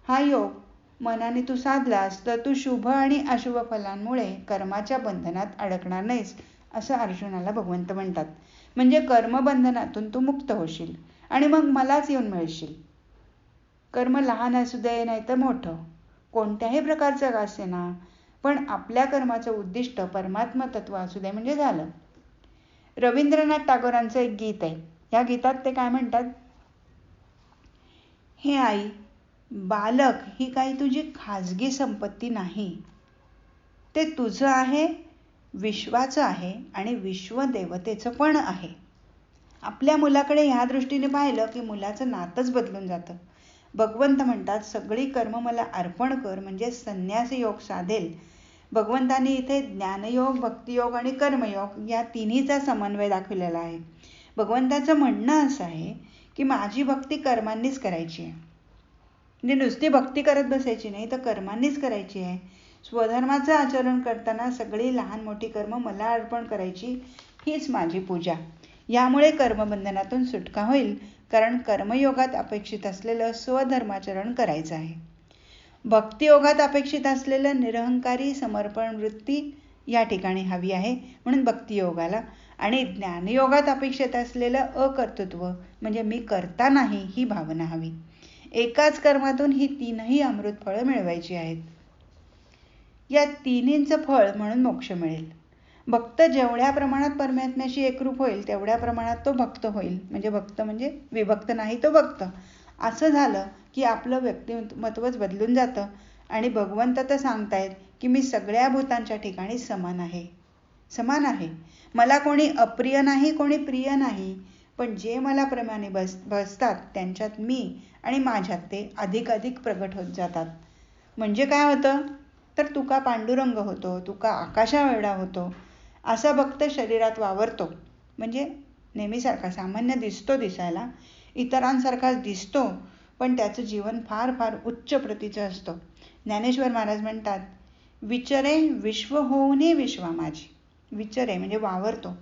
हा योग मनाने तू साधलास तर तू शुभ आणि अशुभ फलांमुळे कर्माच्या बंधनात अडकणार नाहीस, असं अर्जुनाला भगवंत म्हणतात. म्हणजे कर्मबंधनातून तू मुक्त होशील आणि मग मलाच येऊन मिळशील. कर्म लहान असू दे नाही तर मोठं, कोणत्याही प्रकारचं का असेना, पण आपल्या कर्माचं उद्दिष्ट परमात्मा तत्व असू दे म्हणजे झालं. रवींद्रनाथ टागोरांचं एक गीत आहे. या गीतात ते काय म्हणतात, हे आई, बालक ही काही तुझी खाजगी संपत्ती नाही. ते तुझं आहे, विश्वाचं आहे आणि विश्वदेवतेचं पण आहे. आपल्या मुलाकडे ह्या दृष्टीने पाहिलं की मुलाचं नातंच बदलून जातं. भगवंत म्हणतात, सगळी कर्म मला अर्पण कर म्हणजे संन्यास योग साधेल. भगवंतांनी इथे ज्ञानयोग, भक्तियोग आणि कर्मयोग या तिन्हीचा समन्वय दाखवलेला आहे. भगवंताचं म्हणणं असं आहे की माझी भक्ती कर्मांनीच करायची आहे. म्हणजे नुसती भक्ती करत बसायची नाही, तर कर्मांनीच करायची आहे. स्वधर्माचं आचरण करताना सगळी लहान मोठी कर्म मला अर्पण करायची, हीच माझी पूजा. यामुळे कर्मबंधनातून सुटका होईल, कारण कर्मयोगात अपेक्षित असलेलं स्वधर्माचरण करायचं आहे. भक्तियोगात अपेक्षित असलेलं निरहंकारी समर्पण वृत्ती या ठिकाणी हवी आहे, म्हणून भक्तियोगाला. आणि ज्ञानयोगात अपेक्षित असलेलं अकर्तृत्व म्हणजे मी करता नाही ही भावना हवी. एकाच कर्मातून ही तीनही अमृत फळं मिळवायची आहेत. या तिन्हींचं फळ म्हणून मोक्ष मिळेल. भक्त जेवढ्या प्रमाणात परमात्म्याशी एकरूप होईल तेवढ्या प्रमाणात तो भक्त होईल. म्हणजे भक्त म्हणजे विभक्त नाही, तो भक्त. असं झालं की आपलं व्यक्तिमत्वच बदलून जातं. आणि भगवंत तर सांगतायत की मी सगळ्या भूतांच्या ठिकाणी समान आहे. समान आहे. मला कोणी अप्रिय नाही, कोणी प्रिय नाही, पण जे मला प्रेमाने बसतात त्यांच्यात मी आणि माझ्यात ते अधिक अधिक प्रगट होत जातात. म्हणजे काय होतं तर तुका पांडुरंग होतो, तुका आकाशाएवढा होतो. असा भक्त शरीरात वावरतो, म्हणजे नेहमीसारखा सामान्य दिसतो, दिसायला इतरांसारखाच दिसतो, पण त्याचं जीवन फार फार उच्च प्रतीचं असतं. ज्ञानेश्वर महाराज म्हणतात, विचरे विश्व होऊनही विश्वा माझी. विचरे म्हणजे वावरतो.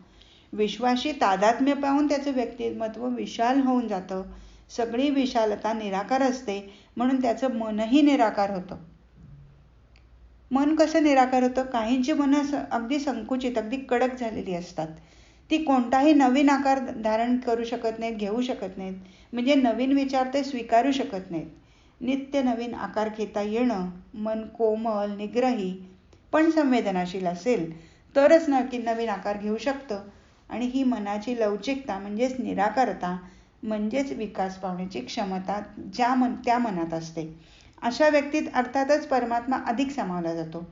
विश्वाशी तादात्म्य पाहून त्याचं व्यक्तिमत्व विशाल होऊन जातं. सगळी विशालता निराकार असते म्हणून त्याचं मनही निराकार होतं. मन कसं निराकार होतं? काहींची मनं अगदी संकुचित, अगदी कडक झालेली असतात. ती कोणताही नवीन आकार धारण करू शकत नाहीत, घेऊ शकत नाहीत. म्हणजे नवीन विचार ते स्वीकारू शकत नाहीत. नित्य नवीन आकार घेता येणं, मन कोमल, निग्रही पण संवेदनाशील असेल तरच नवीन आकार घेऊ शकतं. आणि ही मनाची लवचिकता म्हणजेच निराकारता म्हणजेच विकास पावण्याची क्षमता त्या मनात असते. अशा व्यक्तीत अर्थातच परमात्मा अधिक सामावला जातो.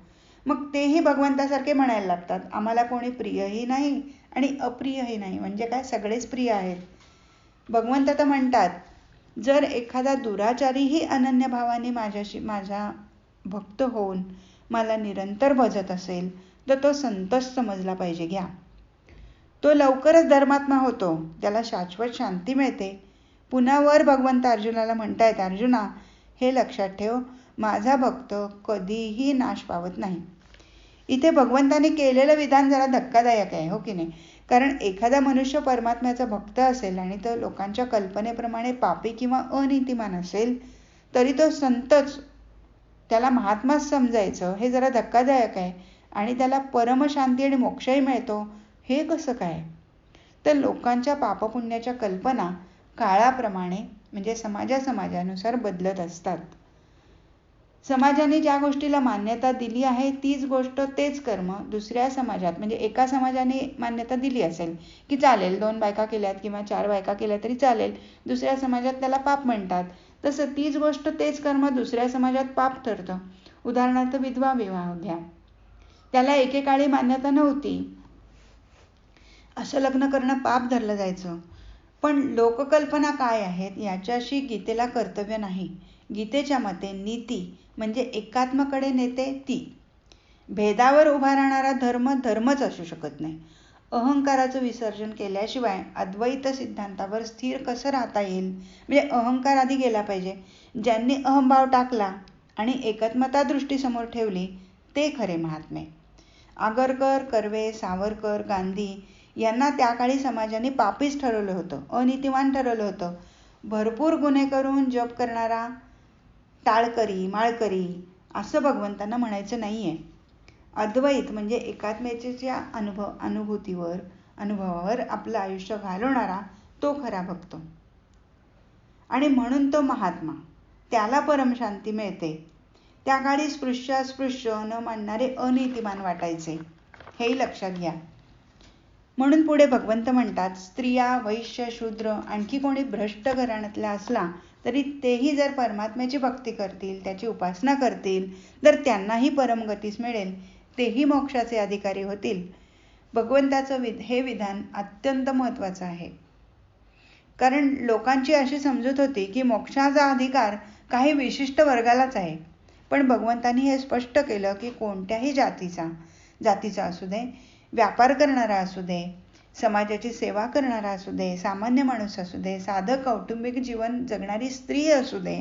मग तेही भगवंतासारखे म्हणायला लागतात, आम्हाला कोणी प्रियही नाही आणि अप्रियही नाही. म्हणजे काय? सगळेच प्रिय आहेत. भगवंत तर म्हणतात, जर एखादा दुराचारीही अनन्य भावाने माझा भक्त होऊन मला निरंतर भजत असेल तर तो संतच समजला पाहिजे. घ्या, तो लवकरच धर्मात्मा होतो, त्याला शाश्वत शांती मिळते. पुन्हा वर भगवंत अर्जुनाला म्हणतायत, अर्जुना हे लक्षात ठेव, माझा भक्त कधीही नाश पावत नाही. इथे भगवंताने केलेलं विधान जरा धक्कादायक आहे, हो की नाही? कारण एखादा मनुष्य परमात्म्याचा भक्त असेल आणि तो लोकांच्या कल्पनेप्रमाणे पापी किंवा अनीतिमान असेल तरी तो संतच, त्याला महात्माच समजायचं हे जरा धक्कादायक आहे. आणि त्याला परमशांती आणि मोक्षही मिळतो हे कसं काय? तर लोकांच्या पापपुण्याच्या कल्पना काळाप्रमाणे म्हणजे समाजानुसार बदलत असतात. समाजाने ज्या गोष्टीला मान्यता दिली आहे तीच गोष्ट, तेच कर्म दुसऱ्या समाजात म्हणजे एका समाजाने मान्यता दिली असेल की चालेल, 2 बायका केल्यात किंवा 4 बायका केल्या तरी चालेल, दुसऱ्या समाजात त्याला पाप म्हणतात. तसं तीच गोष्ट, तेच कर्म दुसऱ्या समाजात पाप ठरतं. उदाहरणार्थ विधवा विवाह घ्या. त्याला एकेकाळी मान्यता नव्हती, असं लग्न करणं पाप धरलं जायचं. पण लोककल्पना काय आहेत याच्याशी गीतेला कर्तव्य नाही. गीतेच्या मते नीती म्हणजे एकात्माकडे नेते ती. भेदावर उभा राहणारा धर्म धर्मच असू शकत नाही. अहंकाराचं विसर्जन केल्याशिवाय अद्वैत सिद्धांतावर स्थिर कसं राहता येईल? म्हणजे अहंकार आधी गेला पाहिजे. ज्यांनी अहंभाव टाकला आणि एकात्मता दृष्टी समोर ठेवली ते खरे महात्मे. आगरकर, कर्वे, सावरकर, गांधी यांना त्या काळी समाजाने पापीच ठरवलं होतं, अनीतिवान ठरवलं होतं. भरपूर गुन्हे करून जप करणारा टाळकरी, माळकरी असं भगवंतांना म्हणायचं नाहीये. अद्वैत म्हणजे एकात्मेच्या अनुभवावर आपलं आयुष्य घालवणारा तो खरा भक्त. आणि म्हणून तो महात्मा, त्याला परमशांती मिळते. त्या काळी स्पृश्य न मानणारे अनीतिमान वाटायचे, हेही लक्षात घ्या. म्हणून पुढे भगवंत म्हणतात, स्त्रिया, वैश्य, शूद्र, आणखी कोणी भ्रष्ट घराण्यातला असला तरी तेही जर परमात्म्याची भक्ती करतील, त्याची उपासना करतील तर त्यांनाही परमगतीस मिळेल, तेही मोक्षाचे अधिकारी होतील. भगवंताचं हे विधान अत्यंत महत्त्वाचं आहे. कारण लोकांची अशी समजूत होती की मोक्षाचा अधिकार काही विशिष्ट वर्गालाच आहे. पण भगवंतांनी हे स्पष्ट केलं की कोणत्याही जातीचा असू दे, व्यापार करणारा असू दे, समाजाची सेवा करणारा असू दे, सामान्य माणूस असू दे, साधं कौटुंबिक जीवन जगणारी स्त्री असू दे,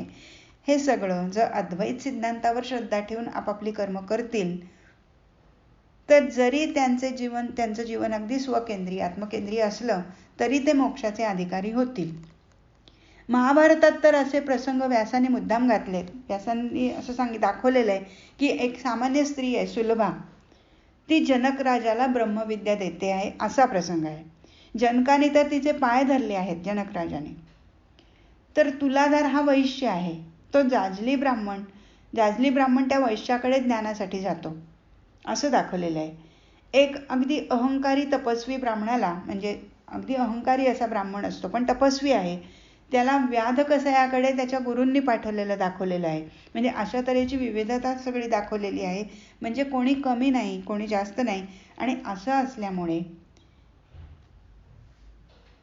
हे सगळं जर अद्वैत सिद्धांतावर श्रद्धा ठेवून आपापली कर्म करतील तर जरी त्यांचं जीवन अगदी स्वकेंद्रीय, आत्मकेंद्रीय असलं तरी ते मोक्षाचे अधिकारी होतील. महाभारतात तर असे प्रसंग व्यासाने मुद्दाम घातलेत. व्यासांनी असं दाखवलेलं आहे की एक सामान्य स्त्री आहे, सुलभा, ती जनक राजाला ब्रह्मविद्या देते आहे, असा प्रसंग आहे. जनकाने तर तिचे पाय धरले आहेत जनक राजाने. तर तुलाधार हा वैश्य आहे, तो जाजली ब्राह्मण त्या वैश्याकडे ज्ञानासाठी जातो, असं दाखवलेलं आहे. एक अगदी अहंकारी तपस्वी ब्राह्मणाला, म्हणजे अगदी अहंकारी असा ब्राह्मण असतो पण तपस्वी आहे, त्याला व्याध कसायाकडे त्याच्या गुरूंनी पाठवलेलं दाखवलेलं आहे. म्हणजे अशा तऱ्हेची विविधता सगळी दाखवलेली आहे. म्हणजे कोणी कमी नाही, कोणी जास्त नाही. आणि असं असल्यामुळे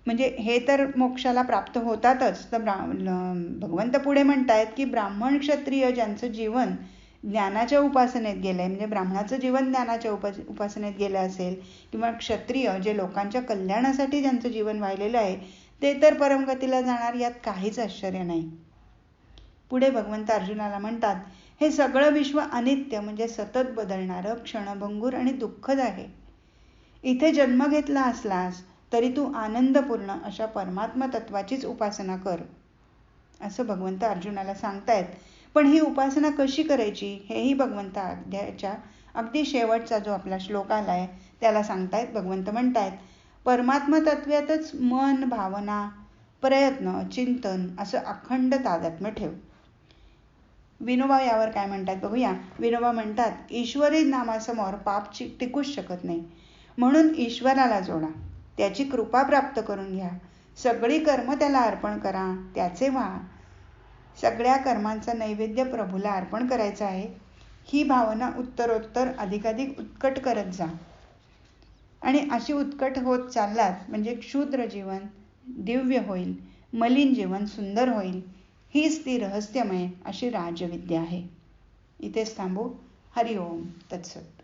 म्हणजे हे तर मोक्षाला प्राप्त होतातच. तर भगवंत पुढे म्हणतायत की ब्राह्मण क्षत्रिय ज्यांचं जीवन ज्ञानाच्या उपासनेत गेलंय, म्हणजे ब्राह्मणाचं जीवन ज्ञानाच्या उपासनेत गेलं असेल, किंवा क्षत्रिय जे लोकांच्या कल्याणासाठी ज्यांचं जीवन वाहिलेलं आहे ते तर परमगतीला जाणार, यात काहीच आश्चर्य नाही. पुढे भगवंत अर्जुनाला म्हणतात, हे सगळं विश्व अनित्य म्हणजे सतत बदलणारं, क्षणभंगूर आणि दुःखद आहे. इथे जन्म घेतला असलास तरी तू आनंदपूर्ण अशा परमात्मा तत्वाचीच उपासना कर, असं भगवंत अर्जुनाला सांगतायत. पण ही उपासना कशी करायची हेही भगवंत अध्यायाच्या अगदी शेवटचा जो आपला श्लोक आलाय त्याला सांगतायत. भगवंत म्हणतायत, परमात्मा तत्वातच मन, भावना, प्रयत्न, चिंतन असं अखंड तादात्म्य ठेव. विनोबा यावर काय म्हणतात बघूया. विनोबा म्हणतात, ईश्वरी नामासमोर पाप टिकूच शकत नाही. म्हणून ईश्वराला जोडा, त्याची कृपा प्राप्त करून घ्या. सगळी कर्म त्याला अर्पण करा, त्याचे व्हा. सगळ्या कर्मांचा नैवेद्य प्रभूला अर्पण करायचं आहे. ही भावना उत्तरोत्तर अधिकाधिक उत्कट करत जा. आणि अशी उत्कट होत चाललात म्हणजे क्षुद्र जीवन दिव्य होईल, मलिन जीवन सुंदर होईल. हीच ती रहस्यमय अशी राजविद्या आहे. इथेच थांबू. हरिओम तत्सत.